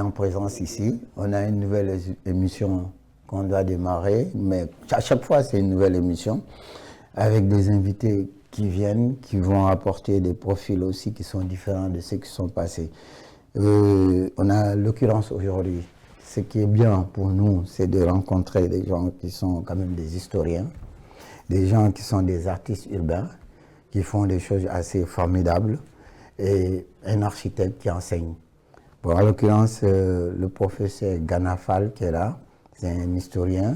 en présence ici. On a une nouvelle émission qu'on doit démarrer, mais à chaque fois c'est une nouvelle émission avec des invités qui viennent, qui vont apporter des profils aussi qui sont différents de ceux qui sont passés. On a l'occurrence aujourd'hui. Ce qui est bien pour nous, c'est de rencontrer des gens qui sont quand même des historiens, des gens qui sont des artistes urbains, qui font des choses assez formidables, et un architecte qui enseigne. Bon, en l'occurrence, le professeur Ganafal qui est là, c'est un historien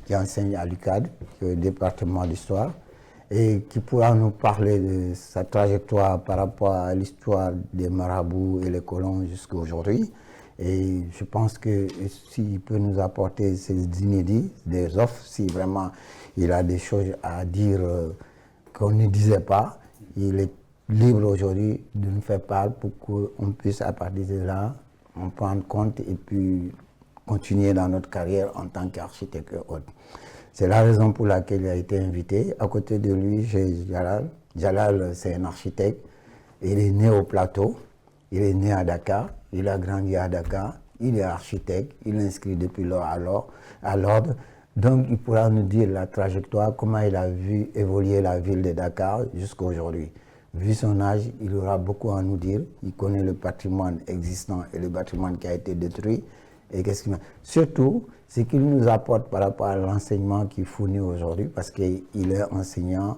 qui enseigne à l'UCAD, au département d'histoire, et qui pourra nous parler de sa trajectoire par rapport à l'histoire des marabouts et les colons jusqu'à aujourd'hui. Et je pense que s'il peut nous apporter ces inédits, des offres, si vraiment il a des choses à dire qu'on ne disait pas, il est libre aujourd'hui de nous faire part pour qu'on puisse à partir de là en prendre compte et puis continuer dans notre carrière en tant qu'architecte et autres. C'est la raison pour laquelle il a été invité. À côté de lui, j'ai Jalal. Jalal, c'est un architecte. Il est né au plateau, il est né à Dakar, il a grandi à Dakar, il est architecte, il est inscrit depuis lors à l'ordre. Donc il pourra nous dire la trajectoire, comment il a vu évoluer la ville de Dakar jusqu'à aujourd'hui. Vu son âge, il aura beaucoup à nous dire. Il connaît le patrimoine existant et le patrimoine qui a été détruit. Et surtout, ce qu'il nous apporte par rapport à l'enseignement qu'il fournit aujourd'hui, parce qu'il est enseignant,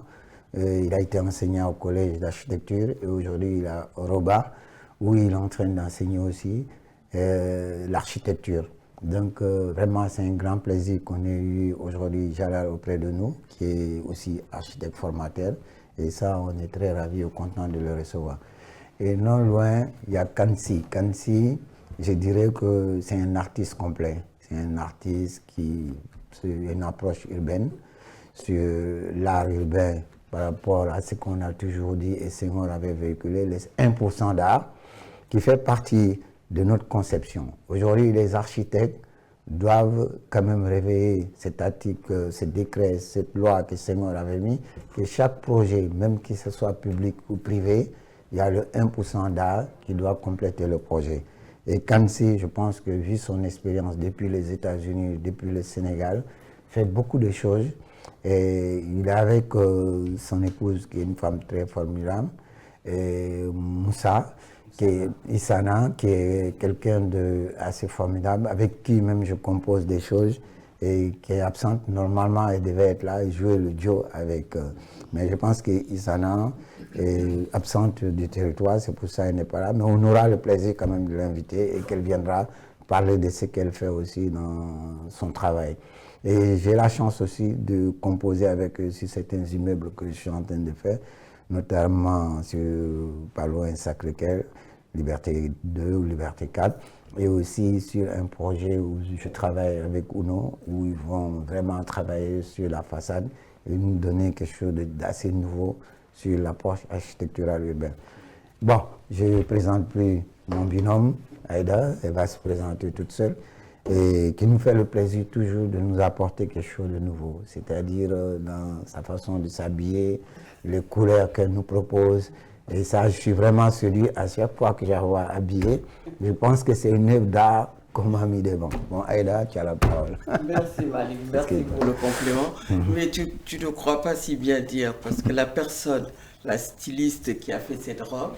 il a été enseignant au collège d'architecture et aujourd'hui il est à Roba, où il est en train d'enseigner aussi l'architecture. Donc vraiment c'est un grand plaisir qu'on ait eu aujourd'hui Jalal auprès de nous, qui est aussi architecte formateur. Et ça, on est très ravis et contents de le recevoir. Et non loin, il y a Kansi. Kansi, je dirais que c'est un artiste complet. C'est un artiste qui a une approche urbaine sur l'art urbain par rapport à ce qu'on a toujours dit et ce qu'on avait véhiculé, les 1% d'art, qui fait partie de notre conception. Aujourd'hui, les architectes doivent quand même réveiller cet article, ce décret, cette loi que Senghor avait mis, que chaque projet, même qu'il ce soit public ou privé, il y a le 1% d'art qui doit compléter le projet. Et Kansi, je pense que vu son expérience depuis les États-Unis, depuis le Sénégal, fait beaucoup de choses. Et il est avec son épouse, qui est une femme très formidable, et Moussa, qui est Issana, qui est quelqu'un d'assez formidable, avec qui même je compose des choses et qui est absente. Normalement, elle devait être là et jouer le duo avec. Mais je pense que Issana est absente du territoire, c'est pour ça qu'elle n'est pas là. Mais on aura le plaisir quand même de l'inviter et qu'elle viendra parler de ce qu'elle fait aussi dans son travail. Et j'ai la chance aussi de composer avec eux sur certains immeubles que je suis en train de faire, notamment sur pas loin Sacré-Cœur, Liberté 2 ou Liberté 4, et aussi sur un projet où je travaille avec Uno, où ils vont vraiment travailler sur la façade et nous donner quelque chose d'assez nouveau sur l'approche architecturale urbaine. Bon, je ne présente plus mon binôme, Aïda, elle va se présenter toute seule, et qui nous fait le plaisir toujours de nous apporter quelque chose de nouveau, c'est-à-dire dans sa façon de s'habiller, les couleurs qu'elle nous propose. Et ça, je suis vraiment celui, à chaque fois que j'arrive habillé, je pense que c'est une œuvre d'art qu'on m'a mis devant. Bon, Aïda, tu as la parole. Merci Malik, merci pour le compliment. Mais tu ne crois pas si bien dire, parce que la personne, la styliste qui a fait cette robe,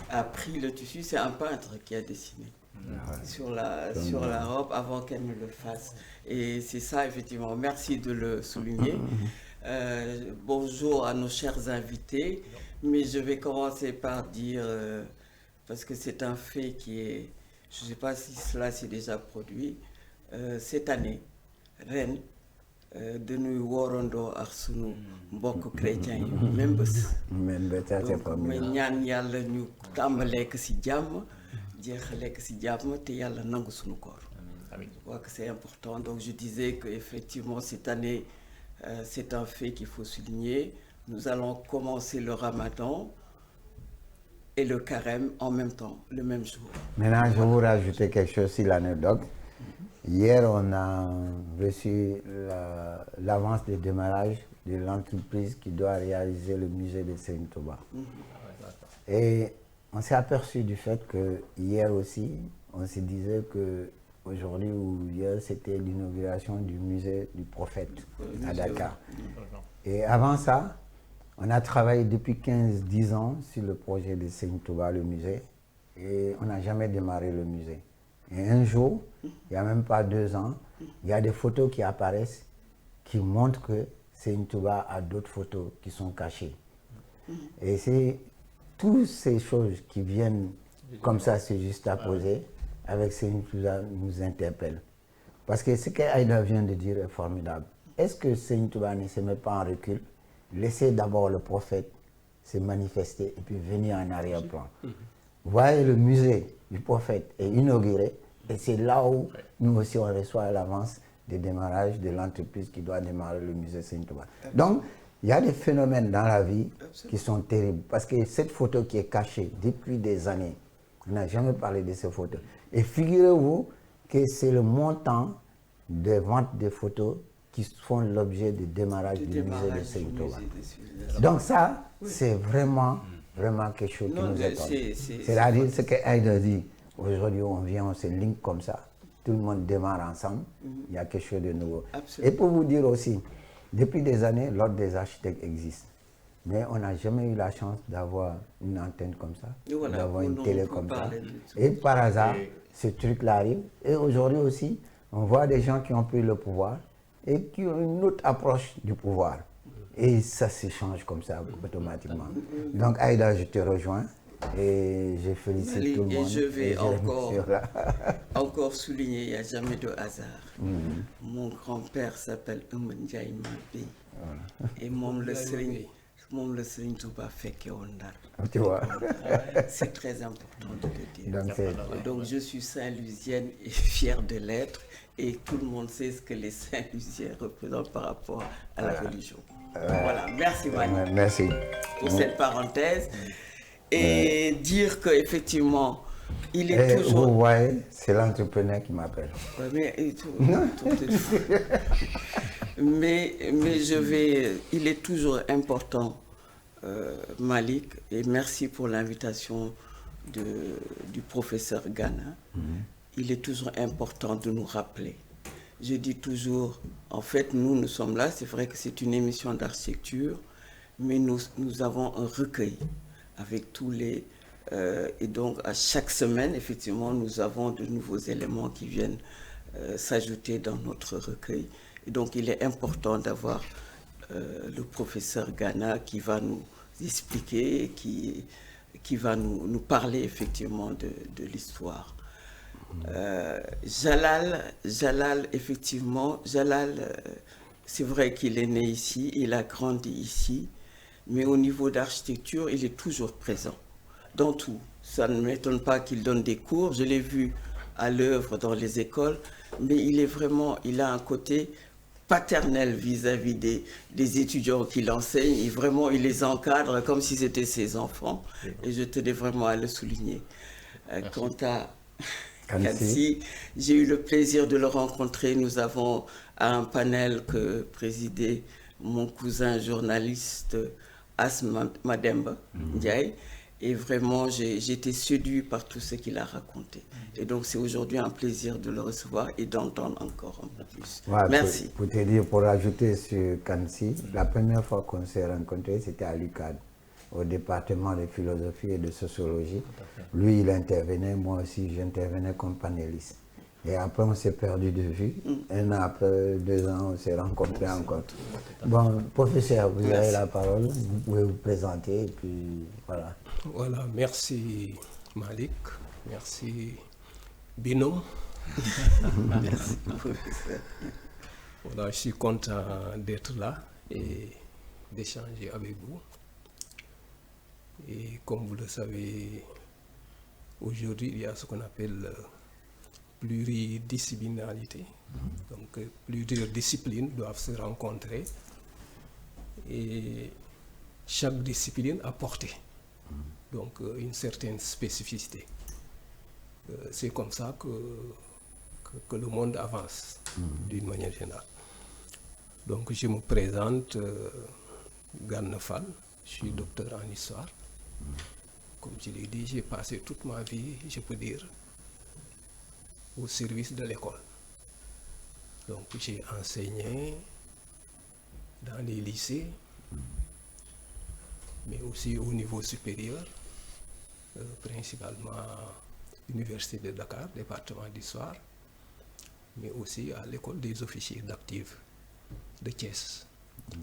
a pris le tissu, c'est un peintre qui a dessiné sur la robe avant qu'elle ne le fasse. Et c'est ça, effectivement. Merci de le souligner. Bonjour à nos chers invités, mais je vais commencer par dire, parce que c'est un fait qui est, je ne sais pas si cela s'est déjà produit, cette année, Rennes, de nous worando ak sunu mbokk chrétien yi même bés donc may ñaan yàlla ñu tàmbalee ko ci jàmm jeexalee ko ci jàmm te yàlla nangu sunu koor. Je crois que c'est important. Donc je disais qu'effectivement cette année c'est un fait qu'il faut souligner. Nous allons commencer le Ramadan et le carême en même temps, le même jour. Maintenant, je vais vous rajouter quelque chose sur l'anecdote. Hier, on a reçu l'avance de démarrage de l'entreprise qui doit réaliser le musée de Saint-Touba. Et on s'est aperçu du fait que hier aussi, on se disait que aujourd'hui ou hier, c'était l'inauguration du musée du prophète à Dakar. Et avant ça, on a travaillé depuis 15-10 ans sur le projet de Seigne Touba, le musée, et on n'a jamais démarré le musée. Et un jour, il n'y a même pas 2 ans, il y a des photos qui apparaissent qui montrent que Seigne Touba a d'autres photos qui sont cachées. Et c'est toutes ces choses qui viennent comme ça, c'est juste à poser, avec Seigne Touba nous interpelle. Parce que ce qu'Aïda vient de dire est formidable. Est-ce que Seigne Touba ne se met pas en recul? Laissez d'abord le prophète se manifester et puis venir en arrière-plan. Vous voyez, le musée du prophète est inauguré et c'est là où nous aussi on reçoit à l'avance des démarrages de l'entreprise qui doit démarrer le musée Seigne Touba. Donc, il y a des phénomènes dans la vie qui sont terribles parce que cette photo qui est cachée depuis des années, on n'a jamais parlé de ces photos. Et figurez-vous que c'est le montant de vente des photos qui font l'objet du démarrage du musée de Seigne Touba. Donc ça, c'est vraiment quelque chose qui nous étonne. C'est-à-dire ce que Aïda dit, aujourd'hui on vient, on se link comme ça, tout le monde démarre ensemble, il y a quelque chose de nouveau. Absolument. Et pour vous dire aussi, depuis des années, l'ordre des architectes existe. Mais on n'a jamais eu la chance d'avoir une antenne comme ça, d'avoir une télé comme ça. Et par hasard, ce truc-là arrive. Et aujourd'hui aussi, on voit des gens qui ont pris le pouvoir et qui ont une autre approche du pouvoir. Et ça s'échange comme ça automatiquement. Donc Aïda, je te rejoins et je félicite tout le monde. Et je vais encore souligner, il n'y a jamais de hasard. Mon grand-père s'appelle Ndiaye Mabé. Et mon le Serigne Touba fekke woon Ndar. Tu vois. C'est très important de le dire. Donc je suis Saint-Louisienne et fière de l'être. Et tout le monde sait ce que les Saint-Louisiens représentent par rapport à la religion. Voilà, merci Malik. Merci. Pour cette parenthèse. Et dire qu'effectivement, il est toujours... Vous voyez, c'est l'entrepreneur qui m'appelle. Ouais, mais il est toujours important, Malik, et merci pour l'invitation du professeur Gana. Il est toujours important de nous rappeler. Je dis toujours, en fait, nous sommes là, c'est vrai que c'est une émission d'architecture, mais nous avons un recueil avec tous les... et donc, à chaque semaine, effectivement, nous avons de nouveaux éléments qui viennent s'ajouter dans notre recueil. Et donc, il est important d'avoir le professeur Gana qui va nous expliquer, qui va nous parler, effectivement, de l'histoire. Jalal, effectivement, c'est vrai qu'il est né ici, il a grandi ici, mais au niveau d'architecture, il est toujours présent dans tout. Ça ne m'étonne pas qu'il donne des cours, je l'ai vu à l'œuvre dans les écoles, mais il a un côté paternel vis-à-vis des étudiants qu'il enseigne, et vraiment il les encadre comme si c'était ses enfants, et je tenais vraiment à le souligner. Quant à Kansi, j'ai eu le plaisir de le rencontrer. Nous avons un panel que présidait mon cousin journaliste Asma Mademba Ndiaye. Et vraiment, j'ai été séduit par tout ce qu'il a raconté. Et donc, c'est aujourd'hui un plaisir de le recevoir et d'entendre encore un peu plus. Ouais, merci. Pour te dire, pour ajouter sur Kansi, la première fois qu'on s'est rencontrés, c'était à l'UCAD, au département de philosophie et de sociologie. Lui, il intervenait, moi aussi, j'intervenais comme panéliste. Et après, on s'est perdu de vue. Un an après, 2 ans, on s'est rencontrés encore. Bon, professeur, vous avez la parole. Vous pouvez vous présenter et puis voilà. Voilà, merci Malik, merci Binôme. Merci, professeur. Voilà, je suis content d'être là et d'échanger avec vous. Et comme vous le savez, aujourd'hui, il y a ce qu'on appelle pluridisciplinarité. Donc, plusieurs disciplines doivent se rencontrer et chaque discipline a porté donc une certaine spécificité. C'est comme ça que le monde avance d'une manière générale. Donc, je me présente, Gana Fall, je suis docteur en histoire. Comme je l'ai dit, j'ai passé toute ma vie, je peux dire, au service de l'école. Donc j'ai enseigné dans les lycées, mais aussi au niveau supérieur, principalement l'Université de Dakar, département d'histoire, mais aussi à l'école des officiers d'actifs de Thiès.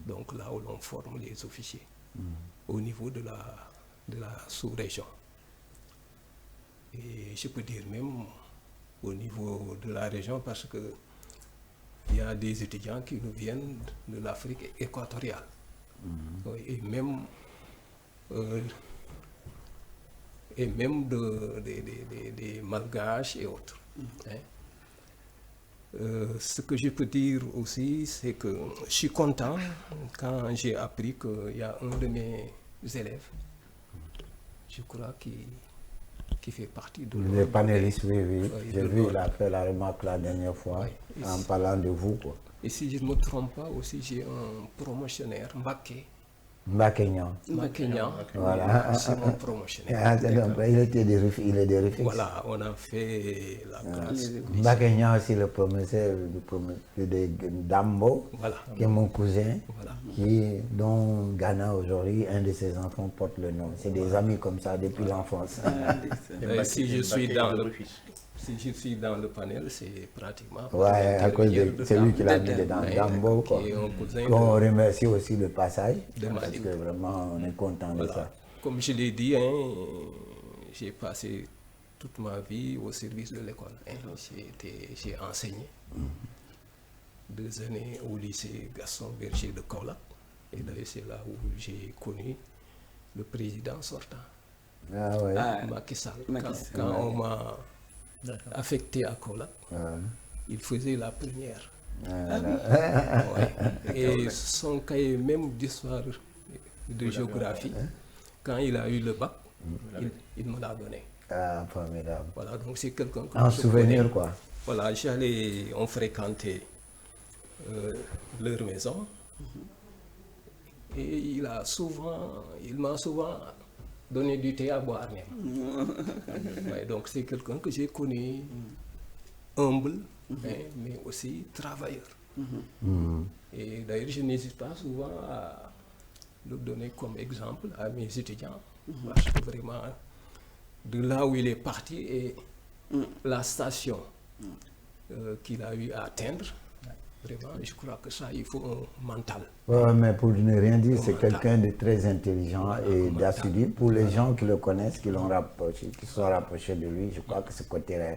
Donc là où l'on forme les officiers au niveau de la sous-région. Et je peux dire même au niveau de la région parce que il y a des étudiants qui nous viennent de l'Afrique équatoriale. Oui, et même des Malgaches et autres. Hein. Ce que je peux dire aussi, c'est que je suis content quand j'ai appris qu'il y a un de mes élèves, je crois, qui fait partie de... Les panélistes, oui. Oui, J'ai vu, il a fait la remarque la dernière fois, Oui. en parlant de vous, quoi. Et si je ne me trompe pas, aussi j'ai un promotionnaire, Mbaké. Mbakenyan. Mbakénian, Voilà. c'est mon promotionnaire. Il est des Rufisques. Voilà, on a fait la classe. Mbakenyan aussi, le professeur de Dambo, Voilà. qui est mon cousin, Voilà. dont Ghana aujourd'hui, un de ses enfants porte le nom. C'est des amis comme ça depuis l'enfance. Si je suis dans le panel, c'est pratiquement... Ouais, à cause de celui qui l'a mis dedans, Dambo, quoi. Qui est un cousin Qu'on remercie aussi le passage, de parce Mali. que vraiment, on est content de Voilà. ça. Comme je l'ai dit, hein, j'ai passé toute ma vie au service de l'école. Hein. J'ai enseigné 2 années au lycée Gaston Berger de Kaolack. Et d'ailleurs, c'est là où j'ai connu le président sortant, Ah ouais. Macky Sall. Macky Sall. Quand on m'a affecté à Kaolack, Ah. il faisait la première. Ah, Ouais. Et son cahier même d'histoire, de géographie, quand il a eu le bac, il me l'a donné. Ah, formidable. Voilà, donc c'est quelqu'un que En je souvenir, connais. quoi. Voilà, on fréquentait leur maison. Et il m'a souvent donné du thé à boire même. Ouais, donc c'est quelqu'un que j'ai connu, humble, hein, mais aussi travailleur. Et d'ailleurs, je n'hésite pas souvent à le donner comme exemple à mes étudiants, parce que vraiment, de là où il est parti et la station qu'il a eu à atteindre, vraiment, je crois que ça, il faut un mental. Ouais, mais pour ne rien dire, c'est Mental. quelqu'un de très intelligent Voilà, et mental. d'assidu. Pour les gens qui le connaissent, qui l'ont rapproché, qui sont rapprochés de lui, je crois que ce côté-là,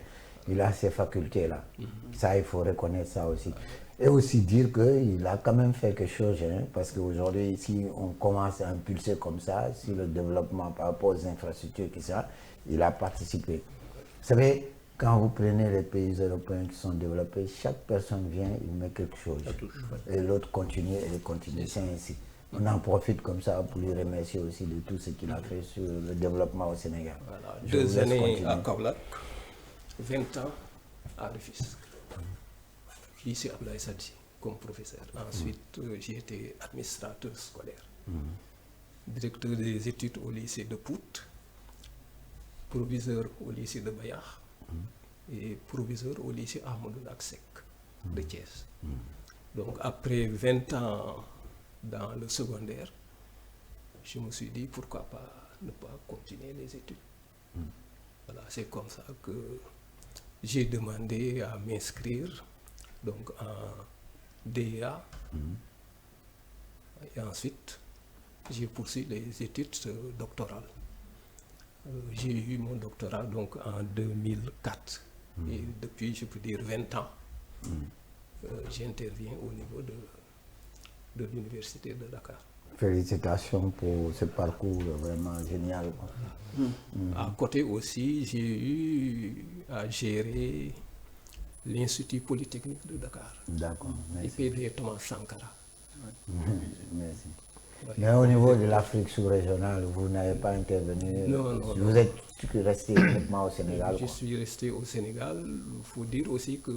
il a ces facultés-là. Ça, il faut reconnaître ça aussi. Et aussi dire qu'il a quand même fait quelque chose, hein, parce qu'aujourd'hui, si on commence à impulser comme ça, sur le développement par rapport aux infrastructures, tout ça, il a participé. Vous savez, quand vous prenez les pays européens qui sont développés, chaque personne vient, il met quelque chose. Et l'autre continue et il continue. C'est ainsi. On en profite comme ça pour lui remercier aussi de tout ce qu'il a fait sur le développement au Sénégal. Voilà, Je vous 2 laisse années continuer. à Kaolack, 20 ans à Rufisque. Lycée Abdoulaye Sadji comme professeur. Ensuite, j'ai été administrateur scolaire, directeur des études au lycée de Pout, proviseur au lycée de Bayard et proviseur au lycée Ahmadou Daksek de Thiès. Donc après 20 ans dans le secondaire, je me suis dit pourquoi pas ne pas continuer les études. Voilà, c'est comme ça que j'ai demandé à m'inscrire donc en DEA. Et ensuite, j'ai poursuivi les études doctorales. J'ai eu mon doctorat donc en 2004. Et depuis, je peux dire 20 ans, j'interviens au niveau de l'université de Dakar. Félicitations pour ce parcours vraiment génial. À côté aussi, j'ai eu à gérer l'Institut Polytechnique de Dakar. D'accord, merci. IPD Thomas Sankara. Merci. Ouais. Mais au niveau de l'Afrique sous-régionale, vous n'avez pas intervenu. Non, Vous êtes resté uniquement au Sénégal. Je quoi. suis resté au Sénégal. Il faut dire aussi que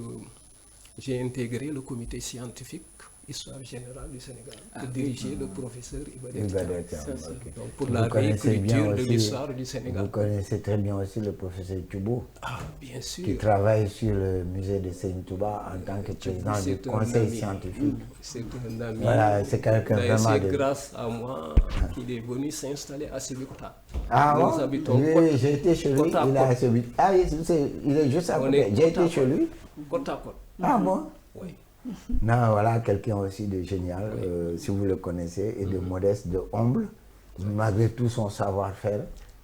j'ai intégré le comité scientifique Histoire générale du Sénégal, que dirigeait le professeur Ibadan. Ibadan Thiam, Ça, ok. Donc pour Vous la connaissez bien réécriture de aussi- l'histoire du Sénégal. Vous connaissez très bien aussi le professeur Thioubou, Ah, bien sûr. qui travaille sur le musée de Seigne Touba en tant que président du C'est un conseil ami. scientifique. C'est un ami. Voilà, c'est quelqu'un D'ailleurs, vraiment c'est de- grâce à moi qu'il est venu s'installer à Sébikota. Ah Nous bon? habitons Oui, j'ai été chez lui, côte à il a côte. celui. Ah, il est juste à On côté. est J'ai côte à été chez côte. lui. Côte à côte. Ah bon? Oui. Non, voilà quelqu'un aussi de génial, si vous le connaissez, et de modeste, de humble, malgré tout son savoir-faire,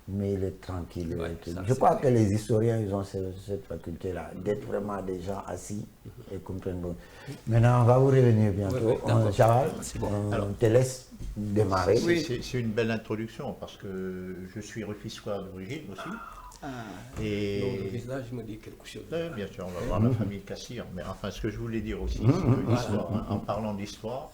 mais il est tranquille. Ouais, ça, Je c'est crois vrai. que les historiens, ils ont cette faculté-là, d'être vraiment des gens assis et comprennent bon. Maintenant, on va vous revenir bientôt. Oui, d'accord. Charles, C'est bon. on te laisse démarrer. C'est une belle introduction parce que je suis rufiscois d'origine aussi. Ah, Donc, le Et visage me dit quelque chose. bien sûr, on va voir la famille Cassir. Mais enfin, ce que je voulais dire aussi, c'est que l'histoire, hein, en parlant d'histoire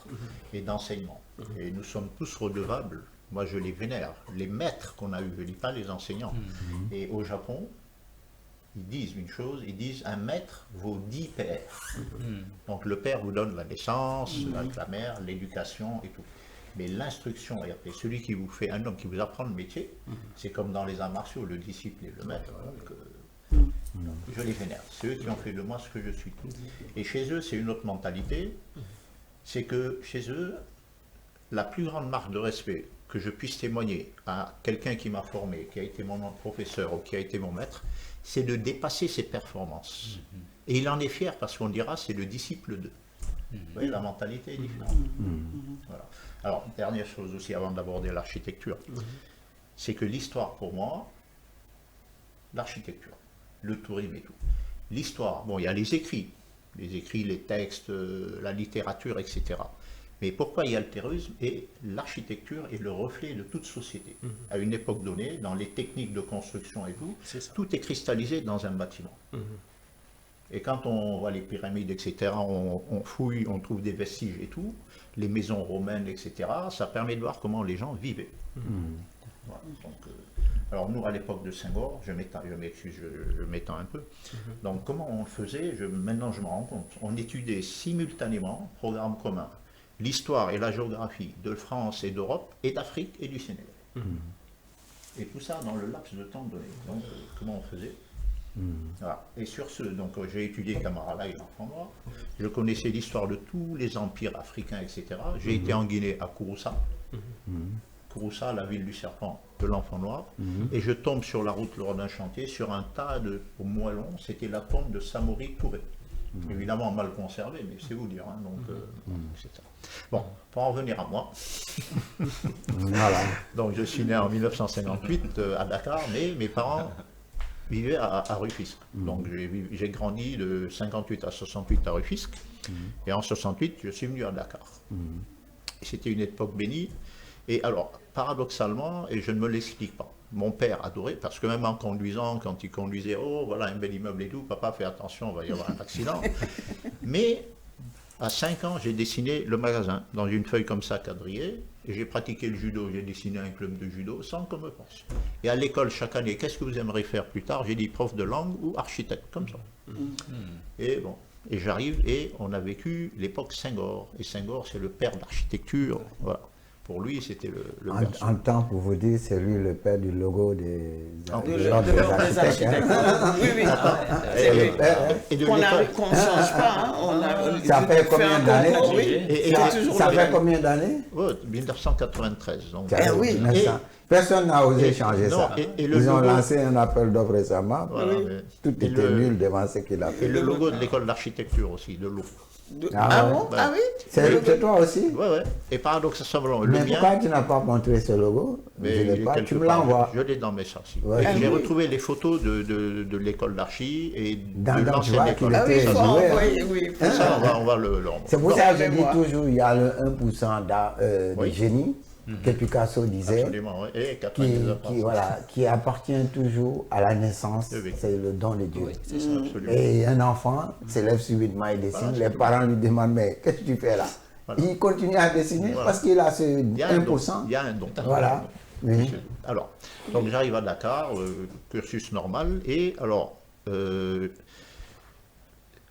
et d'enseignement, et nous sommes tous redevables. Moi, je les vénère. Les maîtres qu'on a eus, je ne dis pas les enseignants. Et au Japon, ils disent une chose, ils disent un maître vaut 10 pères. Donc le père vous donne la naissance, la mère, l'éducation et tout. Mais l'instruction, et après, celui qui vous fait un homme, qui vous apprend le métier, c'est comme dans les arts martiaux, le disciple et le maître. Donc, je les vénère. C'est eux qui ont fait de moi ce que je suis. Et chez eux, c'est une autre mentalité. C'est que chez eux, la plus grande marque de respect que je puisse témoigner à quelqu'un qui m'a formé, qui a été mon professeur ou qui a été mon maître, c'est de dépasser ses performances. Et il en est fier parce qu'on dira c'est le disciple d'eux. Vous voyez, la mentalité est différente. Voilà. Alors, dernière chose aussi avant d'aborder l'architecture, c'est que l'histoire pour moi, l'architecture, le tourisme et tout. L'histoire, bon, il y a les écrits, les textes, la littérature, etc. Mais pourquoi il y a le terrorisme? Et l'architecture est le reflet de toute société. À une époque donnée, dans les techniques de construction et tout, C'est ça. tout est cristallisé dans un bâtiment. Et quand on voit les pyramides, etc., on fouille, on trouve des vestiges et tout, les maisons romaines, etc., ça permet de voir comment les gens vivaient. Voilà, donc, alors nous, à l'époque de Senghor, je m'étends un peu, donc comment on le faisait, maintenant je me rends compte, on étudiait simultanément, programme commun, l'histoire et la géographie de France et d'Europe, et d'Afrique et du Sénégal. Et tout ça dans le laps de temps donné. Donc, comment on faisait? Voilà. Et sur ce, donc j'ai étudié Camaralai et l'Enfant Noir. Je connaissais l'histoire de tous les empires africains, etc. J'ai été en Guinée à Kouroussa. Kouroussa, la ville du serpent de l'Enfant Noir. Et je tombe sur la route lors d'un chantier sur un tas de moellons. C'était la tombe de Samori Touré. Évidemment mal conservé, mais c'est vous dire. Hein, donc, c'est ça. Bon, pour en revenir à moi. Voilà. Donc je suis né en 1958 à Dakar, mais mes parents vivaient à Rufisque. Donc j'ai grandi de 58 à 68 à Rufisque. Et en 68, je suis venu à Dakar. C'était une époque bénie. Et alors, paradoxalement, et je ne me l'explique pas, mon père adorait, parce que même en conduisant, quand il conduisait, oh voilà un bel immeuble et tout, papa fais attention, il va y avoir un accident. Mais à 5 ans, j'ai dessiné le magasin dans une feuille comme ça quadrillée, et j'ai pratiqué le judo, j'ai dessiné un club de judo sans qu'on me force. Et à l'école, chaque année, qu'est-ce que vous aimeriez faire plus tard? J'ai dit prof de langue ou architecte, comme ça. Et bon, et j'arrive, et on a vécu l'époque Senghor, et Senghor, c'est le père de l'architecture, voilà. Pour lui, c'était le père. En temps, pour vous dire, c'est lui le père du logo des l'ordre des architectes. Hein. Oui, oui. Et Oui. et de Qu'on l'école. ne change pas. Hein. Ça fait combien d'années? Oui, Et c'est toujours Ça le fait même. combien d'années? Ouais, 1993. Donc, oui. 1900. Personne n'a osé changer non, ça. et le Ils ont logo- lancé un appel d'offres récemment. Voilà, mais- Tout et était le- nul devant ce qu'il a Et fait. le logo de l'école d'architecture aussi, de l'eau. Ah ouais. Bon? Ah oui? C'est toi aussi? Ouais, ouais. Et paradoxalement, le Mais mien, pourquoi tu n'as pas montré ce logo? mais Je il l'ai est pas. quelque Tu me part. l'envoies. Je l'ai dans mes archives. Ouais. Et Ah j'ai oui. retrouvé les photos de l'école d'archi et Dans- de tu l'ancienne vois école. qu'il Ah oui, il était faut joué, hein. envoyer, oui. Tout ça, on va le C'est pour bon, ça que je je dis vois. toujours, il y a le 1% de Oui. génie que Picasso disait, absolument, ouais. Et qui, 90%. voilà, qui appartient toujours à la naissance, Oui, oui. c'est le don de Dieu. Oui, c'est ça. Absolument. Et un enfant s'élève subitement et dessine, Voilà, les c'est tout. parents lui demandent, mais qu'est-ce que tu fais là? Voilà. Il continue à dessiner Voilà. parce qu'il a ce Il y a un don. 1%. Il y a un don. Voilà. Oui. Alors, donc j'arrive à Dakar, cursus normal, et alors,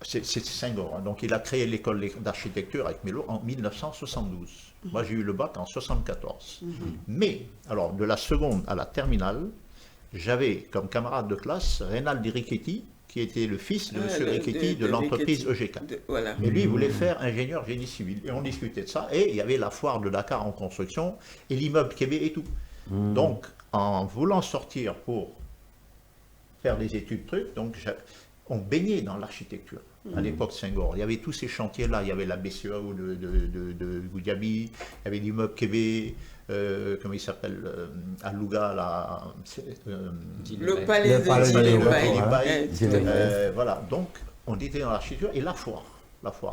c'est Senghor. Hein. Donc il a créé l'école d'architecture avec Mélo en 1972. Moi j'ai eu le bac en 74. Mais, alors de la seconde à la terminale, j'avais comme camarade de classe Reynald Richetti, qui était le fils de M. Richetti de l'entreprise EGK. Voilà. Et lui, il voulait faire ingénieur génie civil. Et on discutait de ça. Et il y avait la foire de Dakar en construction et l'immeuble Québec et tout. Donc, en voulant sortir pour faire des études trucs, donc on baignait dans l'architecture. À l'époque Senghor, il y avait tous ces chantiers-là. Il y avait la BCEAO de Goudiaby, il y avait l'immeuble Québec, comment il s'appelle, à Louga, là, Le palais de Djilébaï. Voilà, donc on était dans l'architecture et la foire.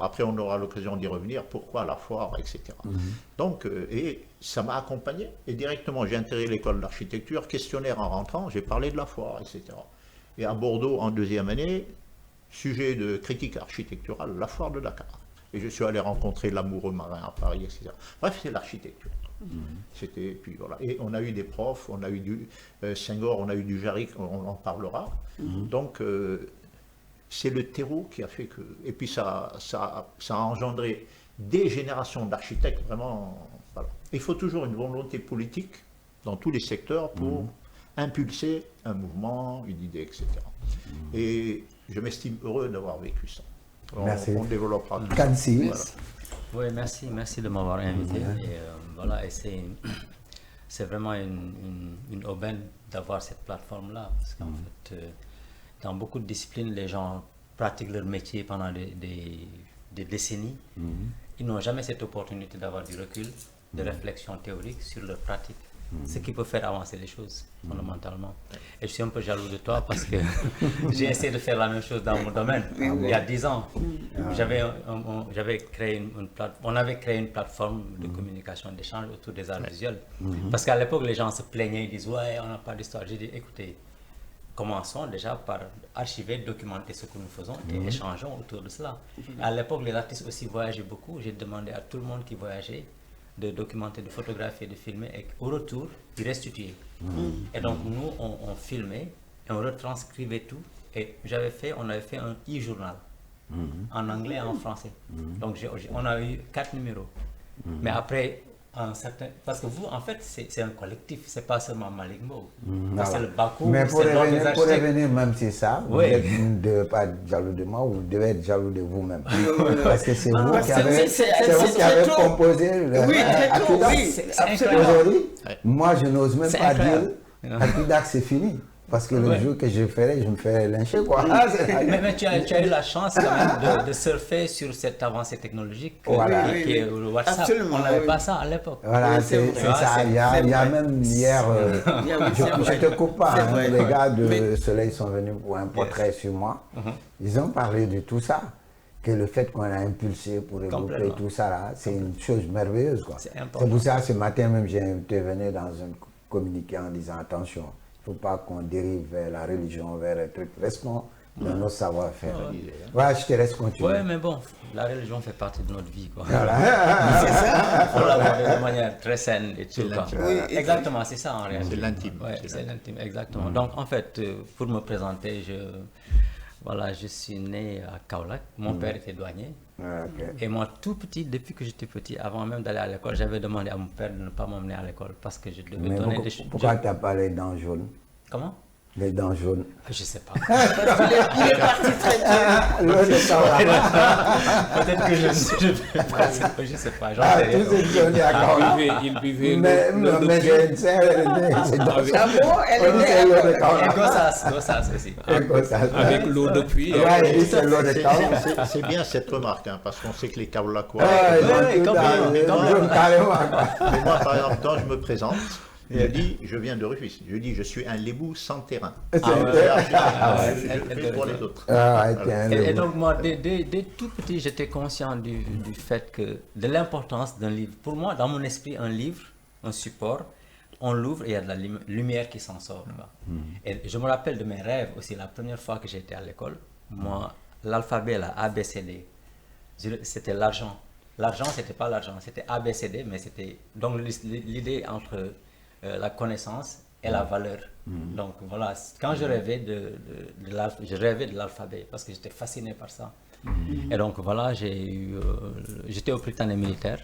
Après, on aura l'occasion d'y revenir. Pourquoi la foire, etc. Donc, et ça m'a accompagné. Et directement, j'ai intégré l'école d'architecture. Questionnaire en rentrant, j'ai parlé de la foire, etc. Et à Bordeaux, en deuxième année, sujet de critique architecturale, la foire de Dakar. Et je suis allé rencontrer l'amoureux marin à Paris, etc. Bref, c'est l'architecture. C'était, puis voilà. Et on a eu des profs, on a eu du Senghor, on a eu du Jarry, on en parlera. Donc, c'est le terreau qui a fait que... Et puis ça a engendré des générations d'architectes, vraiment... Voilà. Il faut toujours une volonté politique dans tous les secteurs pour impulser un mouvement, une idée, etc. Et je m'estime heureux d'avoir vécu ça. Merci. On développera tout Kansi. ça. Voilà. Oui, merci de m'avoir invité. Et, voilà, et c'est vraiment une aubaine d'avoir cette plateforme-là. Parce qu'en fait, dans beaucoup de disciplines, les gens pratiquent leur métier pendant des décennies. Ils n'ont jamais cette opportunité d'avoir du recul, de réflexion théorique sur leur pratique. Ce qui peut faire avancer les choses, fondamentalement. Et je suis un peu jaloux de toi parce que j'ai essayé de faire la même chose dans mon domaine. Il y a 10 ans, on avait créé une plateforme de communication, d'échange autour des arts visuels. Parce qu'à l'époque, les gens se plaignaient, ils disaient « Ouais, on n'a pas d'histoire ». J'ai dit « Écoutez, commençons déjà par archiver, documenter ce que nous faisons et échangeons autour de cela ». À l'époque, les artistes aussi voyageaient beaucoup. J'ai demandé à tout le monde qui voyageait de documenter, de photographier, de filmer et au retour, de restituer. Et donc nous, on filmait et on retranscrivait tout. Et on avait fait un e-journal en anglais et en français. Donc on a eu 4 numéros. Mais après, parce que vous, en fait, c'est un collectif, c'est pas seulement Malick Mbow. C'est le Bakou, mais pour c'est le nom des architectes. revenir même si ça, vous ne devez pas être jaloux de moi, vous devez être jaloux de vous-même. Parce que c'est vous qui avez composé aujourd'hui. Moi, je n'ose même pas dire Akidak, c'est fini. Parce que le jour que je me ferais lyncher, quoi. Mais tu as eu la chance quand même de surfer sur cette avancée technologique qui est le WhatsApp. Absolument, on n'avait pas ça à l'époque. Voilà, c'est ça. Il y a même hier, je te coupe pas, les gars de Soleil sont venus pour un portrait sur moi. Ils ont parlé de tout ça. Que le fait qu'on a impulsé pour regrouper tout ça, là, c'est une chose merveilleuse, quoi. C'est pour ça, ce matin même, j'ai intervenu dans un communiqué en disant attention. Il ne faut pas qu'on dérive vers la religion, vers un truc. Restons dans nos savoir-faire. Ouais, je te laisse continuer. Oui, mais bon, la religion fait partie de notre vie. Voilà. C'est ça. Il faut l'aborder de manière très saine et tout. Exactement, c'est ça en réalité. C'est l'intime. Ouais, c'est l'intime, exactement. Donc en fait, pour me présenter, je suis né à Kaolack. Mon père était douanier. Et moi, tout petit, depuis que j'étais petit, avant même d'aller à l'école, j'avais demandé à mon père de ne pas m'emmener à l'école parce que je devais donner des choses. Pourquoi tu n'as pas les dents jaunes? Comment? Les dents jaunes. Je ne sais pas. Il est parti très bien. Peut-être que je ne sais pas. J'en sais rien. Tous ces jeunes à Kaolack. Il buvait Mais j'ai une sœur, Ah bon, elle est Gossas aussi. avec l'eau de pluie. C'est bien cette remarque, hein, parce qu'on sait que les Kaolackois... Mais moi, par exemple, quand je me présente, je dis, je viens de Rufisque. Je dis, je suis un lébou sans terrain. Je fais pour les autres. Et donc moi, dès tout petit, j'étais conscient du fait que, de l'importance d'un livre. Pour moi, dans mon esprit, un livre, un support, on l'ouvre et il y a de la lumière qui s'en sort. Et je me rappelle de mes rêves aussi, la première fois que j'étais à l'école, moi, l'alphabet, là, ABCD, c'était l'argent. L'argent, c'était pas l'argent, c'était ABCD, mais c'était donc l'idée entre la connaissance et la valeur. Donc voilà, quand je rêvais je rêvais de l'alphabet parce que j'étais fasciné par ça. Et donc voilà, j'étais au Prytanée militaire.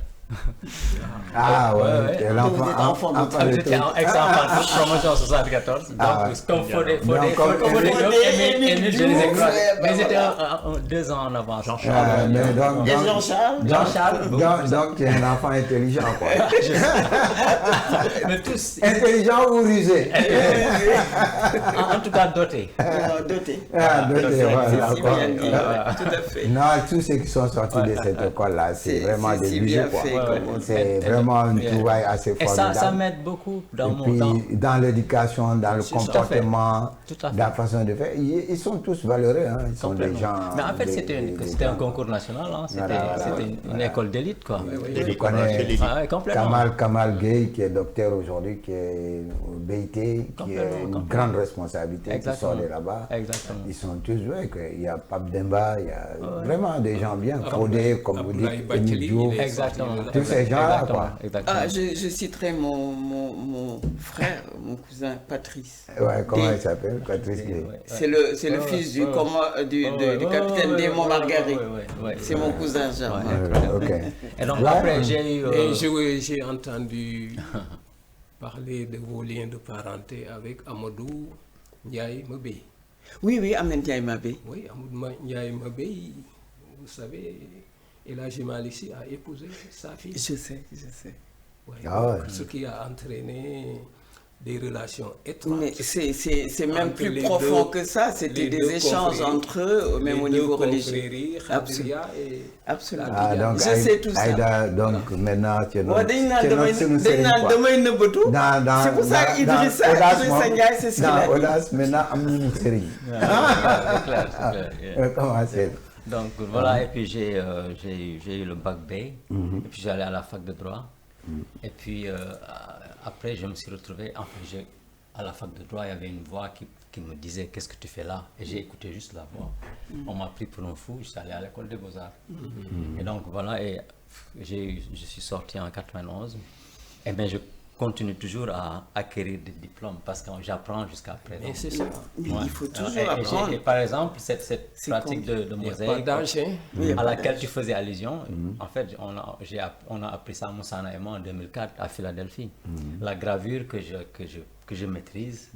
Ah ouais, Vous êtes enfant de J'étais ex-enfant de promotion 74. Donc, comme Fodé, Émile, je les ai croisés. Mais ils étaient 2 ans en avance. Jean-Charles. Et Jean-Charles Jean-Charles. Donc, tu es un enfant intelligent, quoi. Mais tous. Intelligent ou rusé? En tout cas, dotés. Doté. Doté, voilà, C'est quoi. bien dit, ouais, tout à fait. Non, tous ceux qui sont sortis de cette école-là, c'est vraiment des si bijoux, bien quoi. fait, comme- C'est vraiment une trouvaille assez Et formidable. ça m'aide beaucoup dans Et mon puis, temps. dans l'éducation, dans le C'est tout à fait. comportement, Tout à fait. dans la façon de faire, ils sont tous valeureux, hein. Ils sont des gens... Mais en fait, des- c'était des un gens- concours national, hein. C'était Voilà, une école d'élite, quoi. Je connais Ah ouais, complètement. Kamal Gueye, qui est docteur aujourd'hui, qui est au BIT, qui a une Complètement. grande responsabilité, qui sort de Exactement. là-bas. Exactement. Ils sont tous, ouais, il y a Pape Demba, il y a vraiment des gens bien, Fodé, comme vous Abdoulaye dites, Bathily, Émile Diouf. il est Exactement. Tous ces gens-là, quoi. Exactement. Ah, je citerai mon frère, mon cousin Patrice. Ouais, comment Des- il s'appelle? Patrice Gueye. Ouais. C'est le fils du capitaine Démon Margaret. C'est mon cousin Germain. Ok. Et donc Ouais. après, j'ai eu... Et j'ai entendu parler de vos liens de parenté avec Amadou Ndiaye Mabey. Oui, Amen Ndiaye Mabé. Oui, Amadou Ndiaye Mabey, vous savez, El Hadji Malick Sy a épousé sa fille. Je sais. Ouais, Ah ouais. ce qui a entraîné des relations étroites. Mais c'est même Entre plus les profond deux- que ça. C'était les des deux échanges confréries. entre eux, même Les au deux niveau religieux. confréries, Khadria et Absolument. Ah, donc, Je sais tout ça. Aïda, donc maintenant, tu es Moi, dañ naan notre damay nëbbatu. C'est pour ça Idrissa Ndiaye, c'est ce qu'il a dans dit. Audace, maintenant, am nañu sëriñ. C'est clair. Yeah. Comment c'est? Donc voilà, et puis j'ai eu le bac B, et puis j'allais à la fac de droit. Et puis après, je me suis retrouvé, à la fac de droit, il y avait une voix qui me disait « Qu'est-ce que tu fais là ?» Et j'ai écouté juste la voix. On m'a pris pour un fou, je suis allé à l'école des beaux-arts. Et donc voilà, et je suis sorti en 91. Et bien je continue toujours à acquérir des diplômes parce que j'apprends jusqu'à présent. Et c'est ça. Mais Ouais. il faut Et toujours apprendre. par exemple, cette C'est pratique de Il n'y a pas mosaïque d'âge, hein. à laquelle tu faisais allusion, en fait, on a appris ça, Moussana et moi, en 2004 à Philadelphie. La gravure que je maîtrise,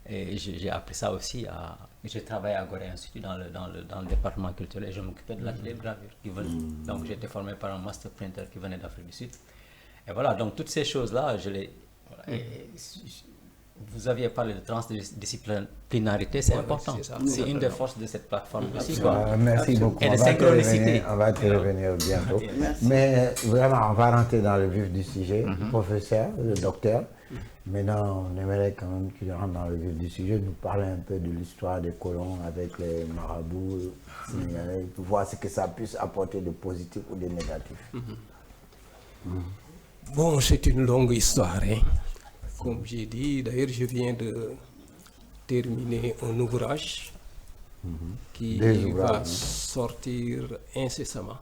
et j'ai appris ça aussi j'ai travaillé à Gorée Institut dans le département culturel et je m'occupais de l'atelier de gravure qui venait. Donc j'ai été formé par un master printer qui venait d'Afrique du Sud. Et voilà, donc toutes ces choses-là, je les... voilà, vous aviez parlé de transdisciplinarité, c'est important. c'est ça. C'est une des forces de cette plateforme aussi. Quoi. Merci beaucoup. Et de On va te synchronicité. revenir- On va te revenir bientôt. Merci. Mais vraiment, on va rentrer dans le vif du sujet. Professeur, le docteur. Maintenant, on aimerait quand même qu'il rentre dans le vif du sujet, nous parler un peu de l'histoire des colons avec les marabouts sénégalais, pour voir ce que ça puisse apporter de positif ou de négatif. Bon, c'est une longue histoire, hein. Comme j'ai dit, d'ailleurs, je viens de terminer un ouvrage qui Des ouvrages, va hein. sortir incessamment.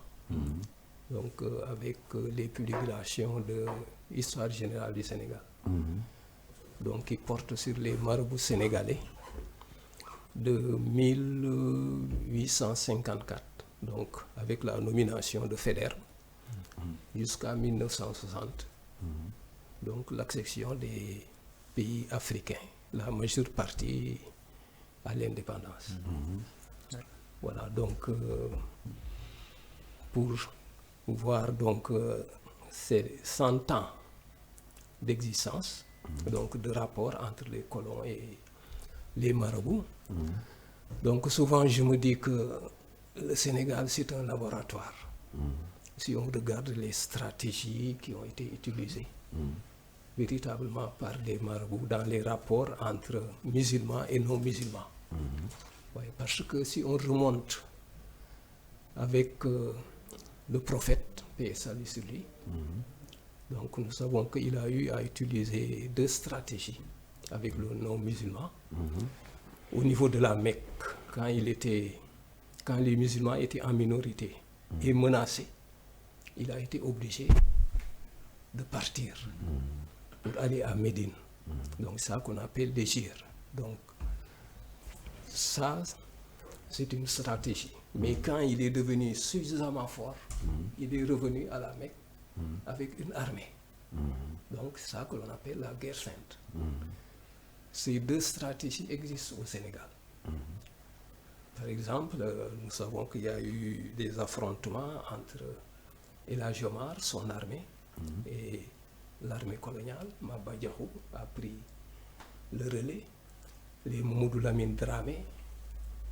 Donc, avec les publications de l'histoire générale du Sénégal. Donc, qui porte sur les marabouts sénégalais de 1854. Donc, avec la nomination de Faidherbe jusqu'à 1960. Donc l'accession des pays africains, la majeure partie à l'indépendance. Voilà, donc pour voir donc ces 100 ans d'existence, donc de rapport entre les colons et les marabouts. Donc souvent je me dis que le Sénégal c'est un laboratoire. Si on regarde les stratégies qui ont été utilisées véritablement par les marabouts dans les rapports entre musulmans et non musulmans. Ouais, parce que si on remonte avec le prophète, paix et salut sur lui, donc nous savons qu'il a eu à utiliser 2 stratégies avec le non musulman. Au niveau de la Mecque, quand les musulmans étaient en minorité et menacés, il a été obligé de partir pour aller à Médine Donc c'est ça qu'on appelle les GIR. Donc ça, c'est une stratégie. Mais quand il est devenu suffisamment fort, il est revenu à la Mecque avec une armée. Donc c'est ça que l'on appelle la guerre sainte. Ces deux stratégies existent au Sénégal. Par exemple, nous savons qu'il y a eu des affrontements entre El Hadji Omar, son armée, et l'armée coloniale. Maba Diakhou a pris le relais, les Mamadou Lamine Dramé,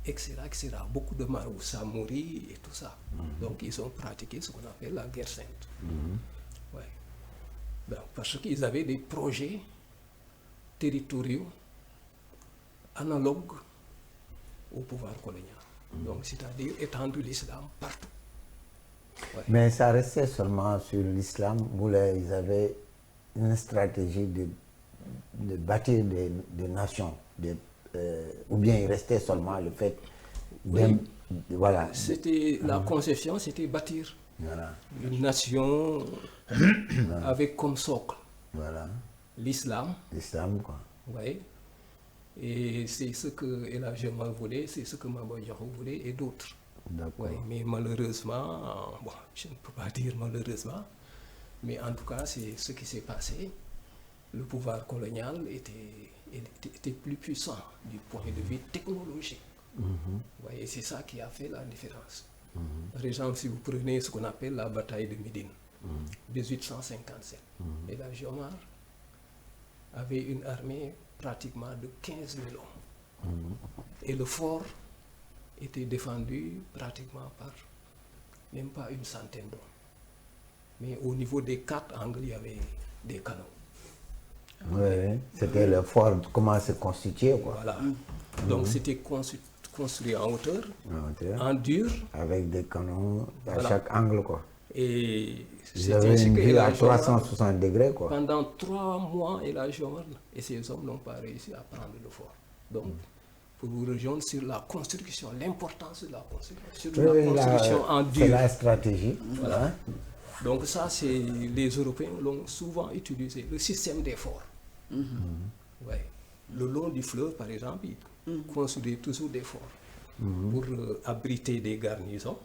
etc., etc. Beaucoup de marabouts, Samori et tout ça. Donc ils ont pratiqué ce qu'on appelle la guerre sainte. Ouais. Donc, parce qu'ils avaient des projets territoriaux analogues au pouvoir colonial. Donc c'est-à-dire étendre l'islam partout. Ouais. Mais ça restait seulement sur l'islam où là, ils avaient une stratégie de bâtir des nations, ou bien il restait seulement le fait de... Voilà. C'était la conception, c'était bâtir une nation avec comme socle l'islam. L'islam, quoi. Oui. Et c'est ce que El Hadji Omar voulait, c'est ce que Maba Diakhou voulait et d'autres. D'accord. Ouais, mais malheureusement, bon, je ne peux pas dire malheureusement, mais en tout cas, c'est ce qui s'est passé. Le pouvoir colonial était plus puissant du point de vue technologique. Ouais, et c'est ça qui a fait la différence. Par exemple, si vous prenez ce qu'on appelle la bataille de Médine, 1857, El Hadji Omar avait une armée pratiquement de 15 000 hommes. Et le fort était défendu pratiquement par même pas une centaine d'hommes. Mais au niveau des 4 angles, il y avait des canons. Oui, c'était le fort, comment se constituer, quoi. Voilà. Donc c'était construit en hauteur, En hauteur, en dur. avec des canons à Voilà. chaque angle, quoi. Et Ils avaient une vue à 360 degrés, quoi. Pendant 3 mois, El Hadji Omar et ses hommes n'ont pas réussi à prendre le fort. Donc, pour vous rejoindre sur la construction, l'importance de la construction, sur la construction en dur. C'est la stratégie. Voilà. Donc ça, c'est les Européens l'ont souvent utilisé, le système des forts. Ouais. Le long du fleuve, par exemple, ils construisent toujours des forts pour abriter des garnisons.